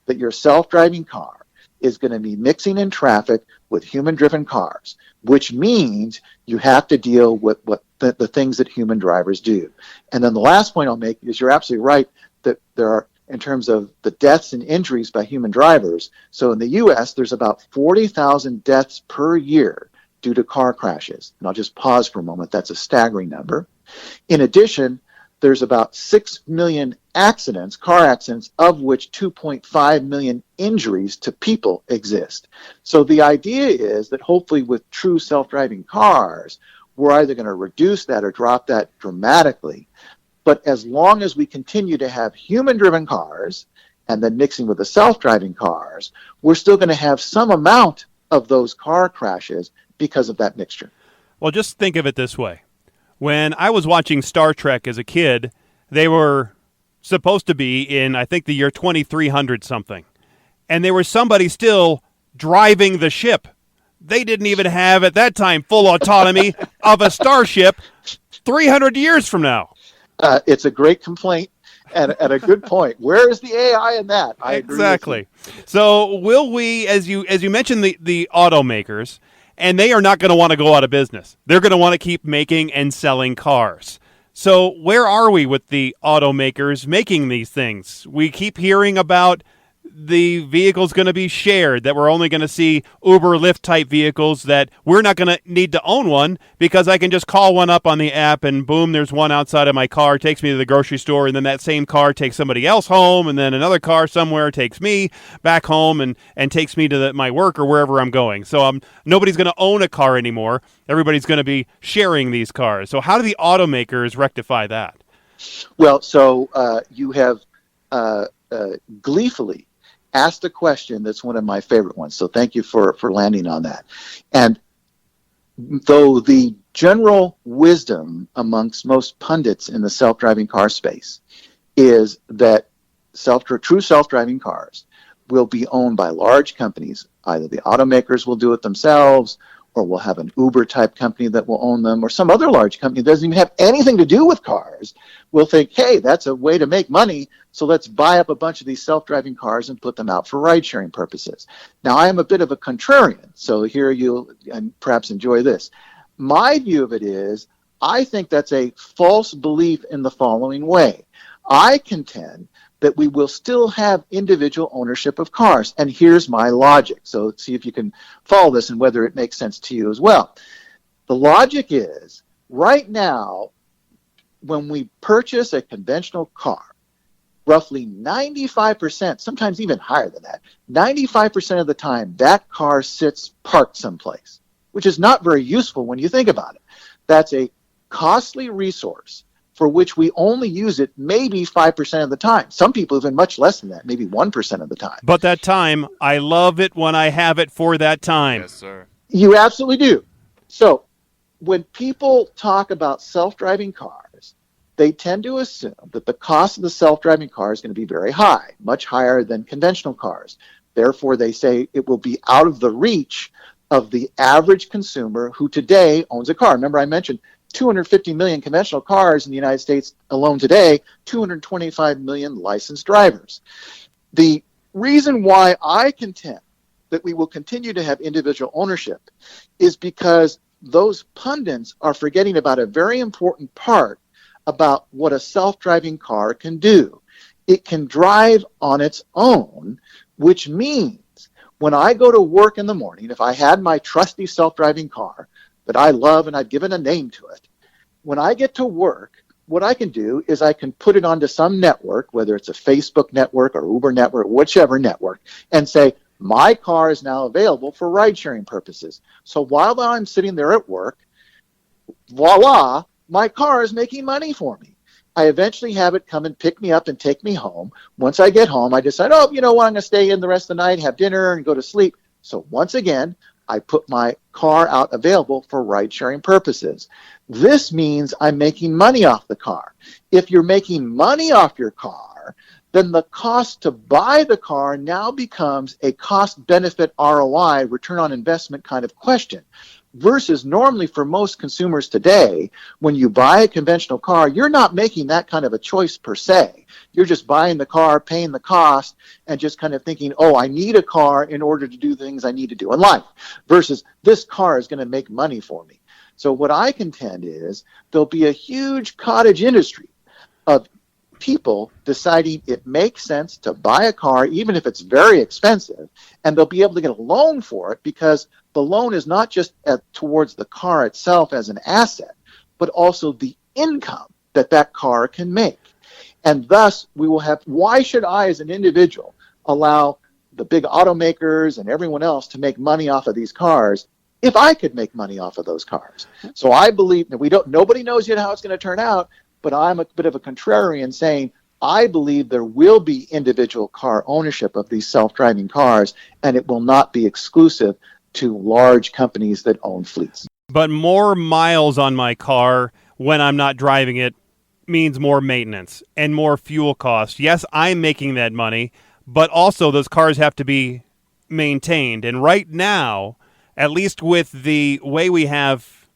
that your self-driving car is going to be mixing in traffic with human-driven cars, which means you have to deal with the things that human drivers do. And then the last point I'll make is you're absolutely right that there are, in terms of the deaths and injuries by human drivers, so in the U.S., there's about 40,000 deaths per year due to car crashes. And I'll just pause for a moment. That's a staggering number. In addition, there's about 6 million accidents, car accidents, of which 2.5 million injuries to people exist. So the idea is that hopefully with true self-driving cars, we're either going to reduce that or drop that dramatically. But as long as we continue to have human-driven cars and then mixing with the self-driving cars, we're still going to have some amount of those car crashes because of that mixture. Well, just think of it this way. When I was watching Star Trek as a kid, they were supposed to be in, I think, the year 2300 something. And there was somebody still driving the ship. They didn't even have, at that time, full autonomy of a starship 300 years from now. It's a great complaint and a good point. Where is the AI in that? I agree exactly. So will we, as you mentioned, the automakers, and they are not going to want to go out of business. They're going to want to keep making and selling cars. So where are we with the automakers making these things? We keep hearing about the vehicle's going to be shared, that we're only going to see Uber, Lyft type vehicles, that we're not going to need to own one because I can just call one up on the app and boom, there's one outside of my car, takes me to the grocery store, and then that same car takes somebody else home, and then another car somewhere takes me back home and takes me to my work or wherever I'm going. So nobody's going to own a car anymore. Everybody's going to be sharing these cars. So how do the automakers rectify that? Well, so you have gleefully asked a question that's one of my favorite ones. So thank you for landing on that. And though the general wisdom amongst most pundits in the self-driving car space is that true self-driving cars will be owned by large companies, either the automakers will do it themselves, or we'll have an Uber-type company that will own them, or some other large company that doesn't even have anything to do with cars, will think, hey, that's a way to make money, so let's buy up a bunch of these self-driving cars and put them out for ride-sharing purposes. Now, I am a bit of a contrarian, so here you'll perhaps enjoy this. My view of it is, I think that's a false belief in the following way. I contend that we will still have individual ownership of cars. And here's my logic. So let's see if you can follow this and whether it makes sense to you as well. The logic is, right now, when we purchase a conventional car, roughly 95%, sometimes even higher than that, 95% of the time, that car sits parked someplace, which is not very useful when you think about it. That's a costly resource for which we only use it maybe 5% of the time. Some people even much less than that, maybe 1% of the time. But that time, I love it when I have it for that time. Yes, sir. You absolutely do. So when people talk about self-driving cars, they tend to assume that the cost of the self-driving car is going to be very high, much higher than conventional cars. Therefore, they say it will be out of the reach of the average consumer who today owns a car. Remember, I mentioned 250 million conventional cars in the United States alone today, 225 million licensed drivers. The reason why I contend that we will continue to have individual ownership is because those pundits are forgetting about a very important part about what a self-driving car can do. It can drive on its own, which means when I go to work in the morning, if I had my trusty self-driving car that I love and I've given a name to it, when I get to work, what I can do is I can put it onto some network, whether it's a Facebook network or Uber network, whichever network, and say, my car is now available for ride-sharing purposes. So while I'm sitting there at work, voila, my car is making money for me. I eventually have it come and pick me up and take me home. Once I get home, I decide, oh, you know what, I'm going to stay in the rest of the night, have dinner, and go to sleep. So once again, I put my car out available for ride-sharing purposes. This means I'm making money off the car. If you're making money off your car, then the cost to buy the car now becomes a cost-benefit ROI, return on investment kind of question. versus normally for most consumers today, when you buy a conventional car, you're not making that kind of a choice per se. You're just buying the car, paying the cost, and just kind of thinking, oh, I need a car in order to do things I need to do in life, versus this car is going to make money for me. So what I contend is there'll be a huge cottage industry of people deciding it makes sense to buy a car, even if it's very expensive, and they'll be able to get a loan for it because the loan is not just towards the car itself as an asset, but also the income that that car can make. And thus, we will have, why should I as an individual allow the big automakers and everyone else to make money off of these cars if I could make money off of those cars? So I believe that nobody knows yet how it's going to turn out, but I'm a bit of a contrarian saying I believe there will be individual car ownership of these self-driving cars, and it will not be exclusive to large companies that own fleets. But more miles on my car when I'm not driving it means more maintenance and more fuel costs. Yes, I'm making that money, but also those cars have to be maintained. And right now, at least with the way we have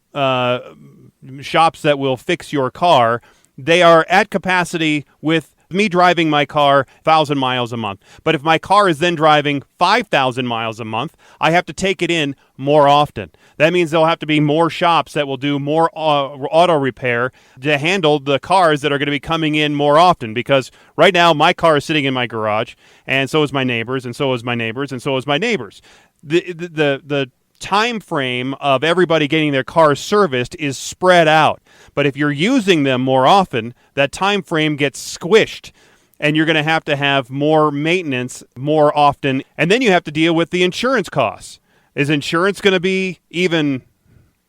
shops that will fix your car, they are at capacity with me driving my car 1,000 miles a month. But if my car is then driving 5,000 miles a month, I have to take it in more often. That means there'll have to be more shops that will do more auto repair to handle the cars that are going to be coming in more often. Because right now, my car is sitting in my garage, and so is my neighbor's, and so is my neighbor's, and so is my neighbor's. The time frame of everybody getting their cars serviced is spread out. But if you're using them more often, that time frame gets squished, and you're going to have more maintenance more often. And then you have to deal with the insurance costs. Is insurance going to be even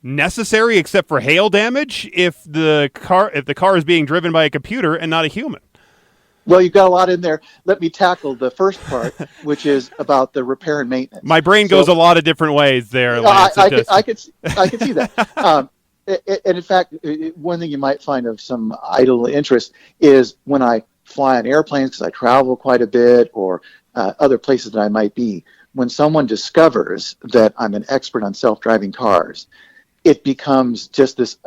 necessary except for hail damage if the car is being driven by a computer and not a human? Well, you've got a lot in there. Let me tackle the first part, which is about the repair and maintenance. My brain goes a lot of different ways there, Lance. I could see that. And in fact, one thing you might find of some idle interest is when I fly on airplanes, because I travel quite a bit, or other places that I might be, when someone discovers that I'm an expert on self-driving cars, it becomes just this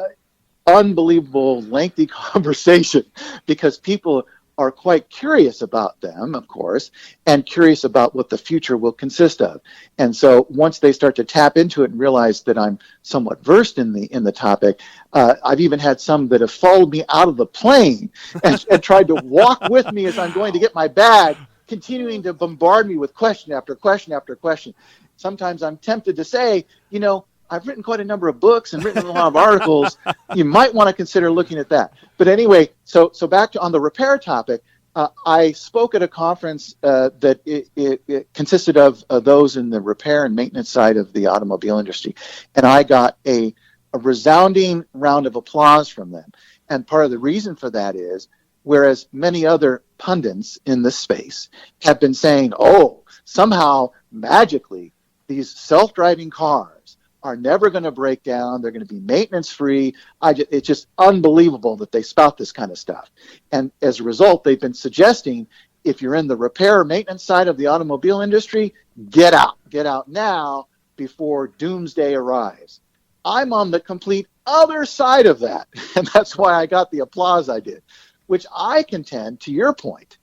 unbelievable lengthy conversation because people are quite curious about them, of course, and curious about what the future will consist of. And so once they start to tap into it and realize that I'm somewhat versed in the topic, I've even had some that have followed me out of the plane and tried to walk with me as I'm going to get my bag, continuing to bombard me with question after question after question. Sometimes I'm tempted to say, I've written quite a number of books and written a lot of articles. You might want to consider looking at that. But anyway, so back to on the repair topic, I spoke at a conference that it consisted of those in the repair and maintenance side of the automobile industry. And I got a resounding round of applause from them. And part of the reason for that is, whereas many other pundits in this space have been saying, oh, somehow, magically, these self-driving cars are never going to break down. They're going to be maintenance-free. It's just unbelievable that they spout this kind of stuff. And as a result, they've been suggesting if you're in the repair or maintenance side of the automobile industry, get out. Get out now before doomsday arrives. I'm on the complete other side of that, and that's why I got the applause I did, which I contend, to your point,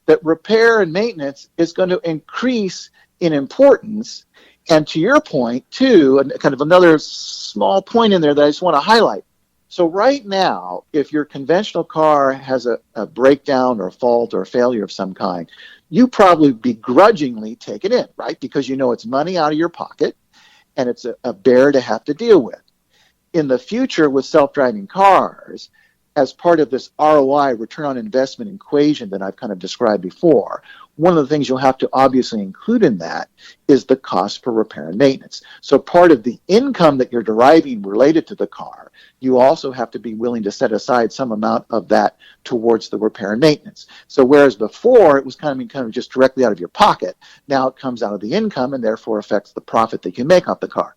that repair and maintenance is going to increase in importance. And to your point, too, and kind of another small point in there that I just want to highlight. So right now, if your conventional car has a breakdown or a fault or a failure of some kind, you probably begrudgingly take it in, right? Because it's money out of your pocket, and it's a bear to have to deal with. In the future with self-driving cars, as part of this ROI, return on investment equation that I've kind of described before, one of the things you'll have to obviously include in that is the cost for repair and maintenance. So part of the income that you're deriving related to the car, you also have to be willing to set aside some amount of that towards the repair and maintenance. So whereas before it was kind of just directly out of your pocket, now it comes out of the income and therefore affects the profit that you make off the car.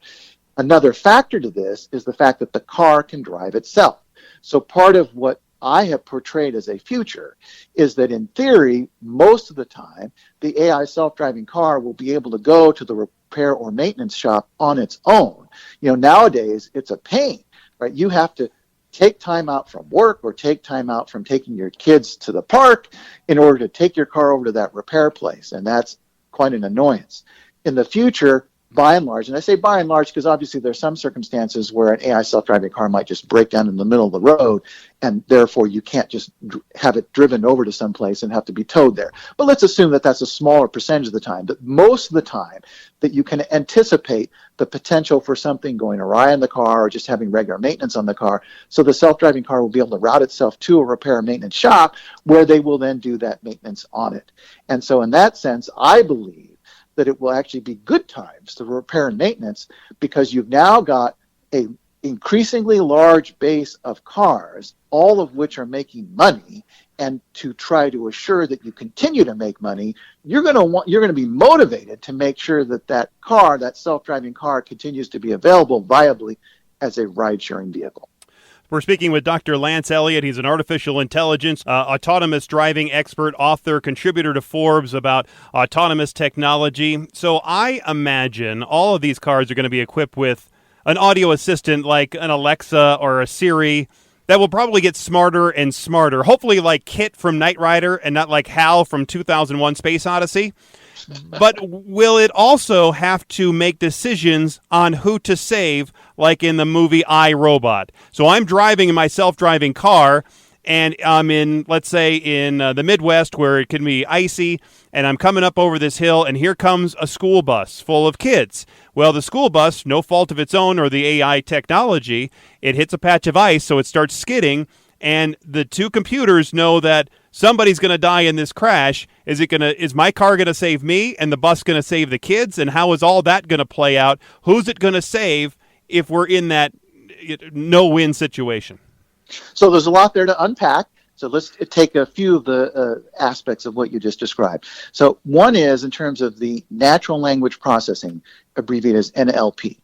Another factor to this is the fact that the car can drive itself. So part of what I have portrayed as a future is that in theory, most of the time, the AI self-driving car will be able to go to the repair or maintenance shop on its own. Nowadays, it's a pain, right? You have to take time out from work or take time out from taking your kids to the park in order to take your car over to that repair place. And that's quite an annoyance. In the future, by and large, and I say by and large because obviously there are some circumstances where an AI self-driving car might just break down in the middle of the road, and therefore you can't just have it driven over to someplace and have to be towed there. But let's assume that that's a smaller percentage of the time, that most of the time that you can anticipate the potential for something going awry in the car or just having regular maintenance on the car, so the self-driving car will be able to route itself to a repair and maintenance shop where they will then do that maintenance on it. And so in that sense, I believe that it will actually be good times to repair and maintenance because you've now got a increasingly large base of cars, all of which are making money. And to try to assure that you continue to make money, you're going to be motivated to make sure that that self-driving car continues to be available viably as a ride-sharing vehicle. We're speaking with Dr. Lance Eliot. He's an artificial intelligence, autonomous driving expert, author, contributor to Forbes about autonomous technology. So I imagine all of these cars are going to be equipped with an audio assistant like an Alexa or a Siri that will probably get smarter and smarter. Hopefully like Kit from Knight Rider and not like Hal from 2001 Space Odyssey. But will it also have to make decisions on who to save, like in the movie I, Robot? So I'm driving my self-driving car, and I'm in, let's say, in the Midwest where it can be icy, and I'm coming up over this hill, and here comes a school bus full of kids. Well, the school bus, no fault of its own or the AI technology, it hits a patch of ice, so it starts skidding, and the two computers know that somebody's going to die in this crash. Is my car going to save me and the bus going to save the kids? And how is all that going to play out? Who's it going to save if we're in that no-win situation? So there's a lot there to unpack. So let's take a few of the aspects of what you just described. So one is in terms of the natural language processing, abbreviated as NLP.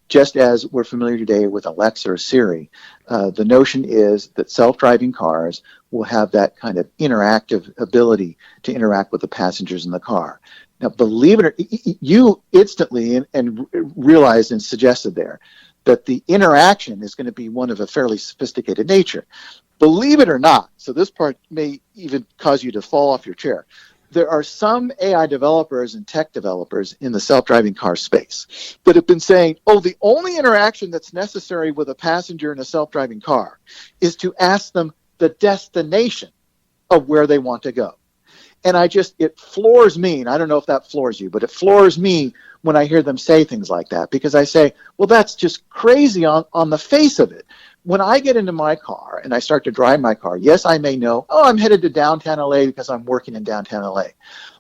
Just as we're familiar today with Alexa or Siri, the notion is that self-driving cars will have that kind of interactive ability to interact with the passengers in the car. Now, believe it or you instantly and realized and suggested there that the interaction is going to be one of a fairly sophisticated nature. Believe it or not, so this part may even cause you to fall off your chair, there are some AI developers and tech developers in the self-driving car space that have been saying, the only interaction that's necessary with a passenger in a self-driving car is to ask them the destination of where they want to go. And it floors me, and I don't know if that floors you, but it floors me when I hear them say things like that, because I say, well, that's just crazy on the face of it. When I get into my car and I start to drive my car, yes, I may know, I'm headed to downtown LA because I'm working in downtown LA.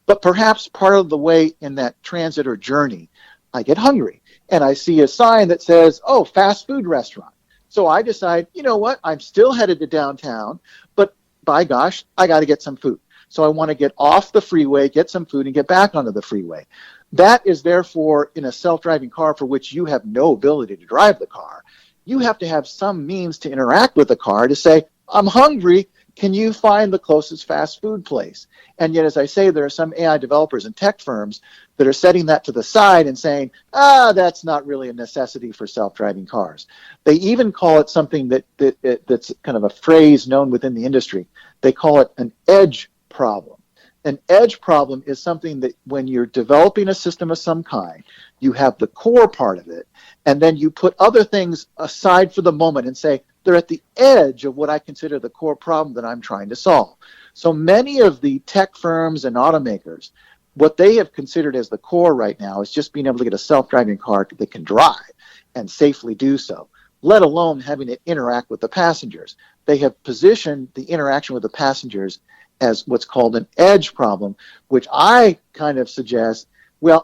But perhaps part of the way in that transit or journey, I get hungry and I see a sign that says, fast food restaurant. So I decide, you know what, I'm still headed to downtown, but by gosh, I got to get some food. So I want to get off the freeway, get some food, and get back onto the freeway. That is therefore in a self-driving car for which you have no ability to drive the car. You have to have some means to interact with the car to say, I'm hungry, can you find the closest fast food place? And yet, as I say, there are some AI developers and tech firms that are setting that to the side and saying, that's not really a necessity for self-driving cars. They even call it something that's kind of a phrase known within the industry. They call it an edge problem. An edge problem is something that when you're developing a system of some kind, you have the core part of it, and then you put other things aside for the moment and say, they're at the edge of what I consider the core problem that I'm trying to solve. So many of the tech firms and automakers, what they have considered as the core right now is just being able to get a self-driving car that can drive and safely do so, let alone having it interact with the passengers. They have positioned the interaction with the passengers as what's called an edge problem, which I kind of suggest,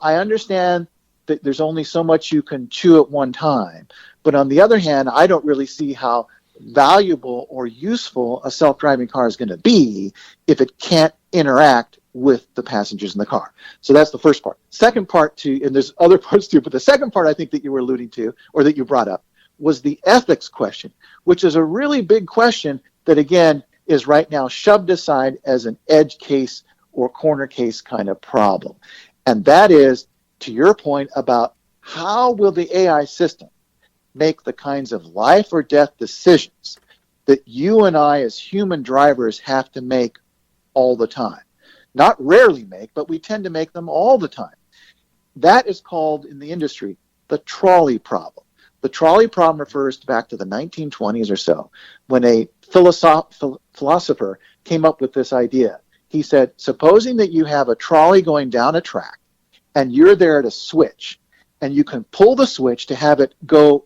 I understand that there's only so much you can chew at one time. But on the other hand, I don't really see how valuable or useful a self-driving car is going to be if it can't interact with the passengers in the car. So that's the first part. Second part too, and there's other parts too, but the second part I think that you were alluding to, or that you brought up, was the ethics question, which is a really big question that, again, is right now shoved aside as an edge case or corner case kind of problem. And that is, to your point about how will the AI system make the kinds of life or death decisions that you and I as human drivers have to make all the time. Not rarely make, but we tend to make them all the time. That is called in the industry the trolley problem. The trolley problem refers back to the 1920s or so, when a philosopher came up with this idea. He said, supposing that you have a trolley going down a track, and you're there at a switch, and you can pull the switch to have it go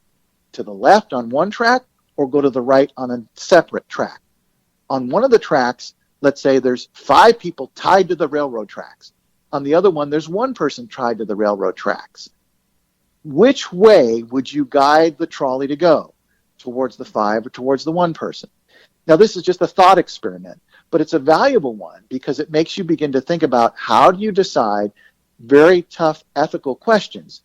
to the left on one track or go to the right on a separate track. On one of the tracks, let's say there's 5 people tied to the railroad tracks. On the other one, there's 1 person tied to the railroad tracks. Which way would you guide the trolley to go? Towards the 5 or towards the 1 person? Now, this is just a thought experiment, but it's a valuable one because it makes you begin to think about how do you decide very tough ethical questions.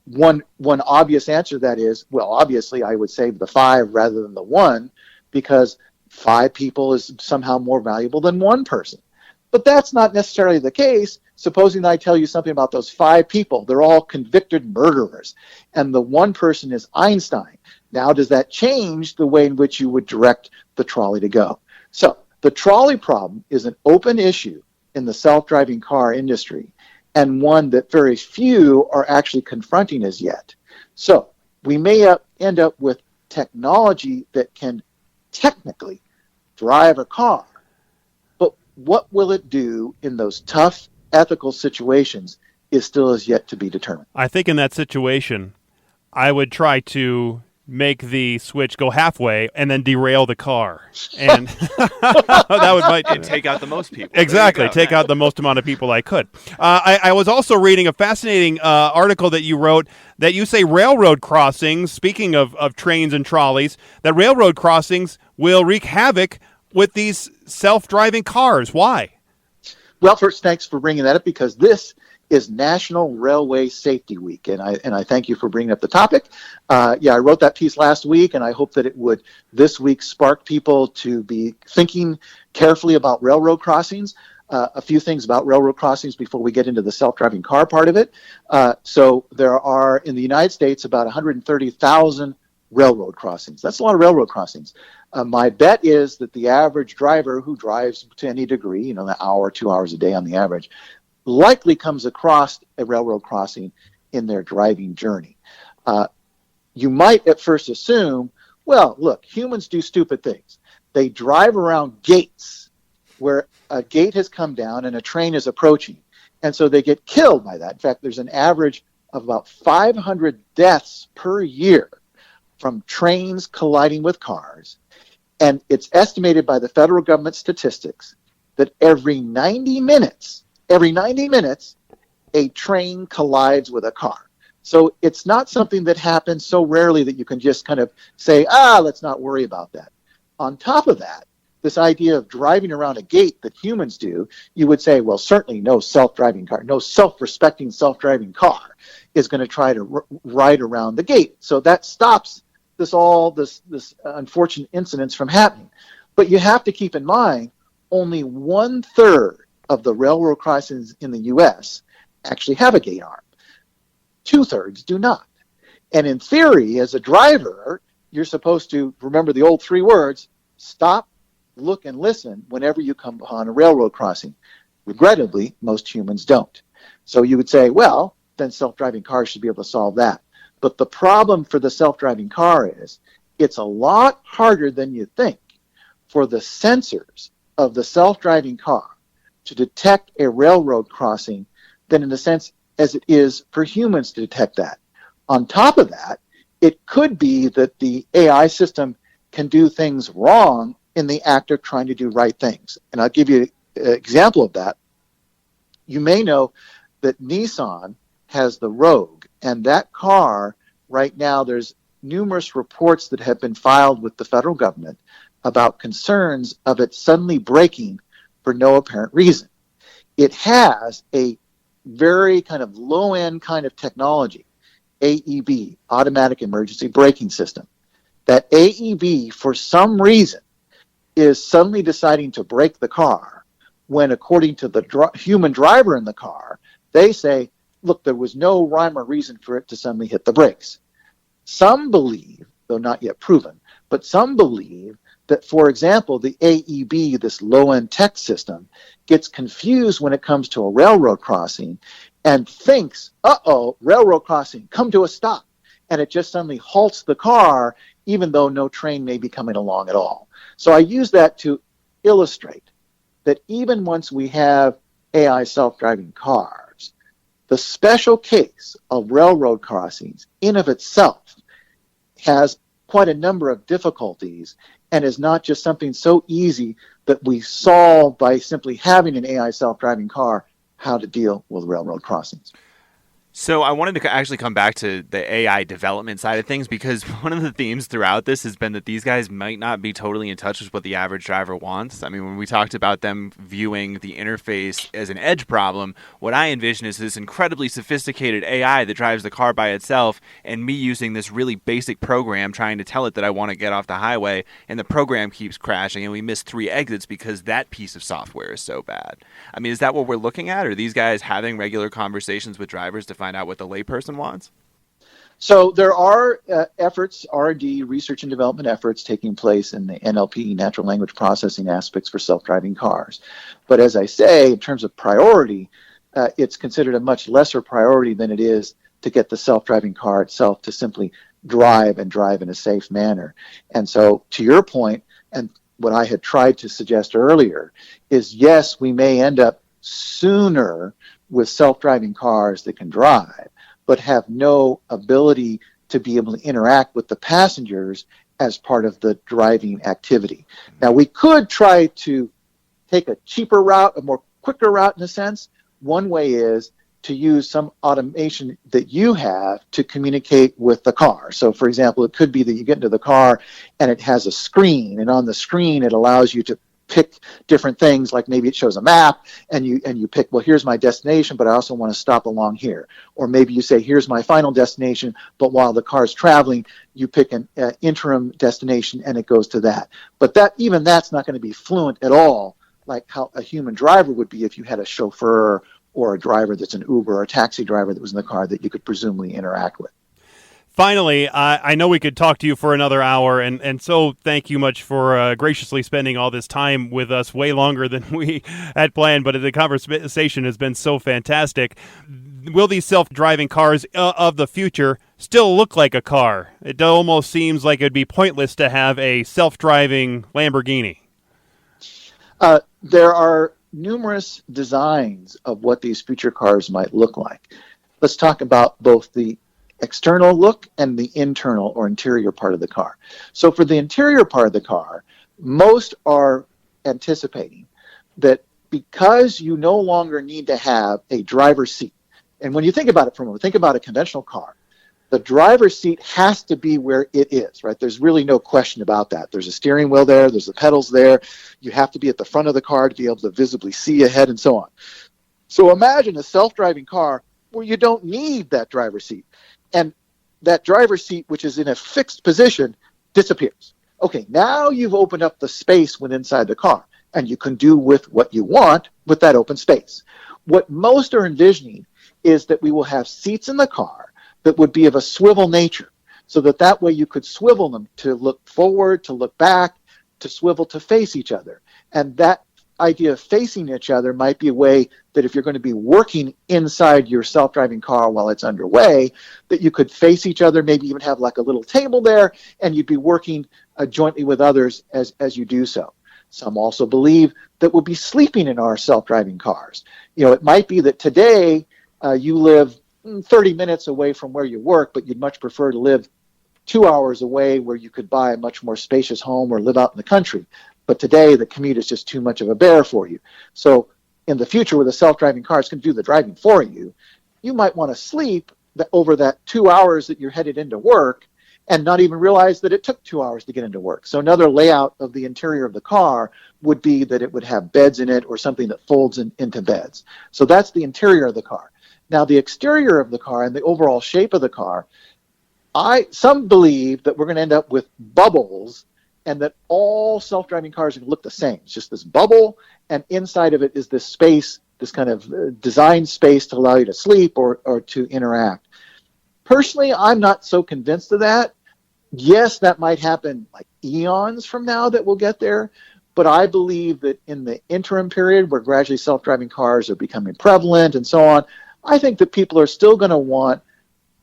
One obvious answer to that is, well, obviously I would save the 5 rather than the 1 because 5 people is somehow more valuable than 1 person. But that's not necessarily the case. Supposing I tell you something about those 5 people, they're all convicted murderers, and the 1 person is Einstein. Now, does that change the way in which you would direct the trolley to go? So the trolley problem is an open issue in the self-driving car industry, and one that very few are actually confronting as yet. So we may end up with technology that can technically drive a car, but what will it do in those tough ethical situations is still as yet to be determined. I think in that situation, I would try to make the switch go halfway and then derail the car, and that would take out the most people. Exactly, take out the most amount of people I could. I was also reading a fascinating article that you wrote that you say railroad crossings, speaking of trains and trolleys, that railroad crossings will wreak havoc with these self-driving cars. Why? Well, first, thanks for bringing that up, because this is National Railway Safety Week, and I thank you for bringing up the topic. I wrote that piece last week, and I hope that it would this week spark people to be thinking carefully about railroad crossings. A few things about railroad crossings before we get into the self-driving car part of it. So there are, in the United States, about 130,000 railroad crossings. That's a lot of railroad crossings. My bet is that the average driver who drives to any degree, an hour, 2 hours a day on the average, likely comes across a railroad crossing in their driving journey. You might at first assume, well, look, humans do stupid things. They drive around gates where a gate has come down and a train is approaching, and so they get killed by that. In fact, there's an average of about 500 deaths per year from trains colliding with cars. And it's estimated by the federal government statistics that every 90 minutes, a train collides with a car. So it's not something that happens so rarely that you can just kind of say, let's not worry about that. On top of that, this idea of driving around a gate that humans do, you would say, well, certainly no self-driving car, no self-respecting self-driving car is going to try to ride around the gate. So that stops this unfortunate incidents from happening. But you have to keep in mind, only 1/3 of the railroad crossings in the U.S. actually have a gate arm. 2/3 do not. And in theory, as a driver, you're supposed to remember the old 3 words: stop, look, and listen whenever you come upon a railroad crossing. Regrettably, most humans don't. So you would say, well, then self-driving cars should be able to solve that. But the problem for the self-driving car is it's a lot harder than you think for the sensors of the self-driving car to detect a railroad crossing than in a sense as it is for humans to detect that. On top of that, it could be that the AI system can do things wrong in the act of trying to do right things. And I'll give you an example of that. You may know that Nissan has the Rogue, and that car, right now, there's numerous reports that have been filed with the federal government about concerns of it suddenly braking for no apparent reason. It has a very kind of low-end kind of technology, AEB, Automatic Emergency Braking System. That AEB, for some reason, is suddenly deciding to brake the car when, according to the human driver in the car, they say, look, there was no rhyme or reason for it to suddenly hit the brakes. Some believe, though not yet proven, but some believe that, for example, the AEB, this low-end tech system, gets confused when it comes to a railroad crossing and thinks, uh-oh, railroad crossing, come to a stop. And it just suddenly halts the car, even though no train may be coming along at all. So I use that to illustrate that even once we have AI self-driving cars, the special case of railroad crossings in of itself has quite a number of difficulties and is not just something so easy that we solve by simply having an AI self-driving car how to deal with railroad crossings. So I wanted to actually come back to the AI development side of things, because one of the themes throughout this has been that these guys might not be totally in touch with what the average driver wants. I mean, when we talked about them viewing the interface as an edge problem, what I envision is this incredibly sophisticated AI that drives the car by itself, and me using this really basic program trying to tell it that I want to get off the highway, and the program keeps crashing, and we miss 3 exits because that piece of software is so bad. I mean, is that what we're looking at? Are these guys having regular conversations with drivers to find out what the layperson wants? So there are efforts, R&D, research and development efforts taking place in the NLP, natural language processing aspects for self-driving cars. But as I say, in terms of priority, it's considered a much lesser priority than it is to get the self-driving car itself to simply drive and drive in a safe manner. And so to your point, and what I had tried to suggest earlier, is yes, we may end up sooner with self-driving cars that can drive, but have no ability to be able to interact with the passengers as part of the driving activity. Now, we could try to take a cheaper route, a more quicker route in a sense. One way is to use some automation that you have to communicate with the car. So, for example, it could be that you get into the car and it has a screen, and on the screen it allows you to pick different things, like maybe it shows a map and you pick, well, here's my destination, but I also want to stop along here. Or maybe you say, here's my final destination, but while the car's traveling, you pick an interim destination and it goes to that. But even that's not going to be fluent at all, like how a human driver would be if you had a chauffeur or a driver that's an Uber or a taxi driver that was in the car that you could presumably interact with. Finally, I know we could talk to you for another hour, and so thank you much for graciously spending all this time with us, way longer than we had planned, but the conversation has been so fantastic. Will these self-driving cars of the future still look like a car? It almost seems like it would be pointless to have a self-driving Lamborghini. There are numerous designs of what these future cars might look like. Let's talk about both the external look and the internal or interior part of the car. So for the interior part of the car, most are anticipating that because you no longer need to have a driver's seat, and when you think about it for a moment, think about a conventional car, the driver's seat has to be where it is, right? There's really no question about that. There's a steering wheel there, there's the pedals there, you have to be at the front of the car to be able to visibly see ahead and so on. So imagine a self-driving car where you don't need that driver's seat. And that driver's seat, which is in a fixed position, disappears. Okay, now you've opened up the space within inside the car, and you can do with what you want with that open space. What most are envisioning is that we will have seats in the car that would be of a swivel nature, so that way you could swivel them to look forward, to look back, to swivel to face each other. And that idea of facing each other might be a way that if you're going to be working inside your self-driving car while it's underway, that you could face each other, maybe even have like a little table there, and you'd be working jointly with others as you do so. Some also believe that we'll be sleeping in our self-driving cars. You know, it might be that today you live 30 minutes away from where you work, but you'd much prefer to live 2 hours away where you could buy a much more spacious home or live out in the country. But today, the commute is just too much of a bear for you. So in the future, where the self-driving car is going to do the driving for you, you might want to sleep over that 2 hours that you're headed into work and not even realize that it took 2 hours to get into work. So another layout of the interior of the car would be that it would have beds in it or something that folds into beds. So that's the interior of the car. Now, the exterior of the car and the overall shape of the car, some believe that we're going to end up with bubbles and that all self-driving cars are going to look the same. It's just this bubble, and inside of it is this space, this kind of designed space to allow you to sleep or to interact. Personally, I'm not so convinced of that. Yes, that might happen like eons from now that we'll get there, but I believe that in the interim period where gradually self-driving cars are becoming prevalent and so on, I think that people are still going to want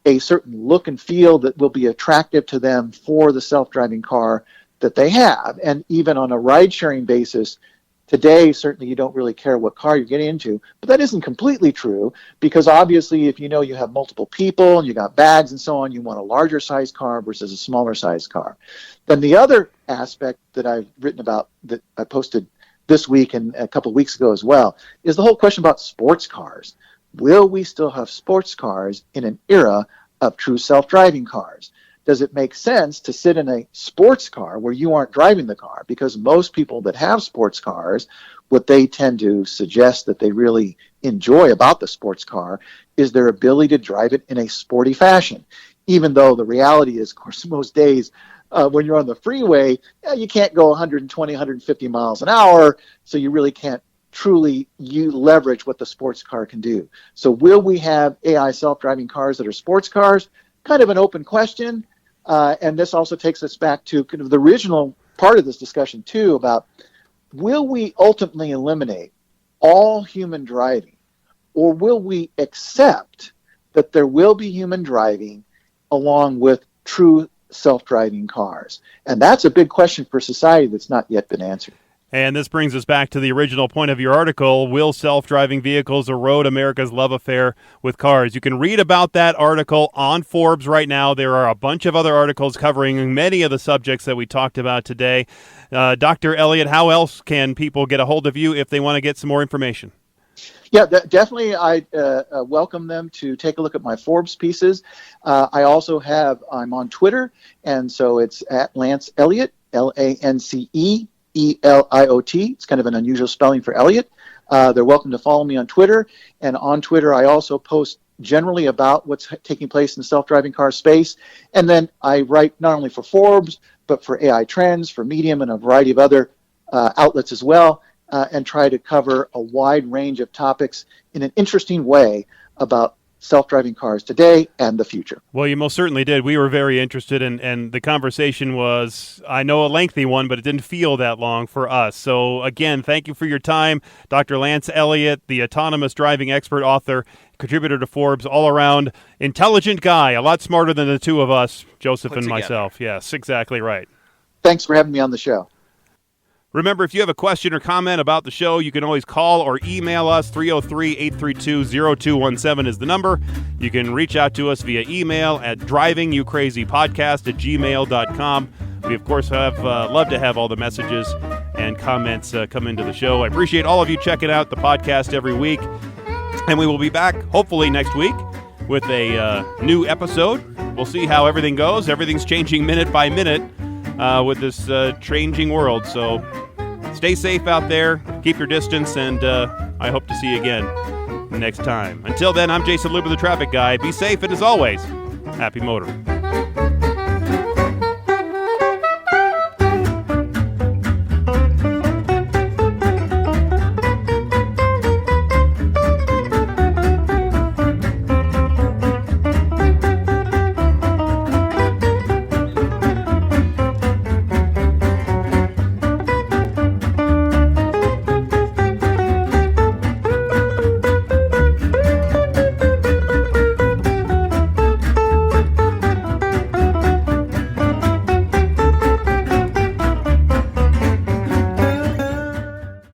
a certain look and feel that will be attractive to them for the self-driving car that they have. And even on a ride-sharing basis, today, certainly you don't really care what car you're getting into, but that isn't completely true, because obviously if you know you have multiple people and you got bags and so on, you want a larger size car versus a smaller size car. Then the other aspect that I've written about, that I posted this week and a couple of weeks ago as well, is the whole question about sports cars. Will we still have sports cars in an era of true self-driving cars? Does it make sense to sit in a sports car where you aren't driving the car? Because most people that have sports cars, what they tend to suggest that they really enjoy about the sports car is their ability to drive it in a sporty fashion. Even though the reality is, of course, most days when you're on the freeway, you can't go 120, 150 miles an hour, so you really can't truly leverage what the sports car can do. So will we have AI self-driving cars that are sports cars? Kind of an open question. And this also takes us back to kind of the original part of this discussion, too, about will we ultimately eliminate all human driving, or will we accept that there will be human driving along with true self-driving cars? And that's a big question for society that's not yet been answered. And this brings us back to the original point of your article, Will Self-Driving Vehicles Erode America's Love Affair with Cars? You can read about that article on Forbes right now. There are a bunch of other articles covering many of the subjects that we talked about today. Dr. Eliot, how else can people get a hold of you if they want to get some more information? Yeah, definitely. I welcome them to take a look at my Forbes pieces. I also I'm on Twitter, and so it's at Lance Eliot, LanceEliot. It's kind of an unusual spelling for Elliot. They're welcome to follow me on Twitter. And on Twitter, I also post generally about what's taking place in the self-driving car space. And then I write not only for Forbes, but for AI Trends, for Medium, and a variety of other outlets as well, and try to cover a wide range of topics in an interesting way about self-driving cars today and the future. Well, you most certainly did. We were very interested, and the conversation was, I know, a lengthy one, but it didn't feel that long for us. So, again, thank you for your time. Dr. Lance Eliot, the autonomous driving expert, author, contributor to Forbes, all-around intelligent guy, a lot smarter than the two of us, Joseph and myself. Yes, exactly right. Thanks for having me on the show. Remember, if you have a question or comment about the show, you can always call or email us. 303-832-0217 is the number. You can reach out to us via email at DrivingYouCrazyPodcast@gmail.com. We, of course, have love to have all the messages and comments come into the show. I appreciate all of you checking out the podcast every week. And we will be back, hopefully, next week with a new episode. We'll see how everything goes. Everything's changing minute by minute with this changing world. So stay safe out there, keep your distance, and I hope to see you again next time. Until then, I'm Jason Luber, the traffic guy. Be safe, and as always, happy motoring.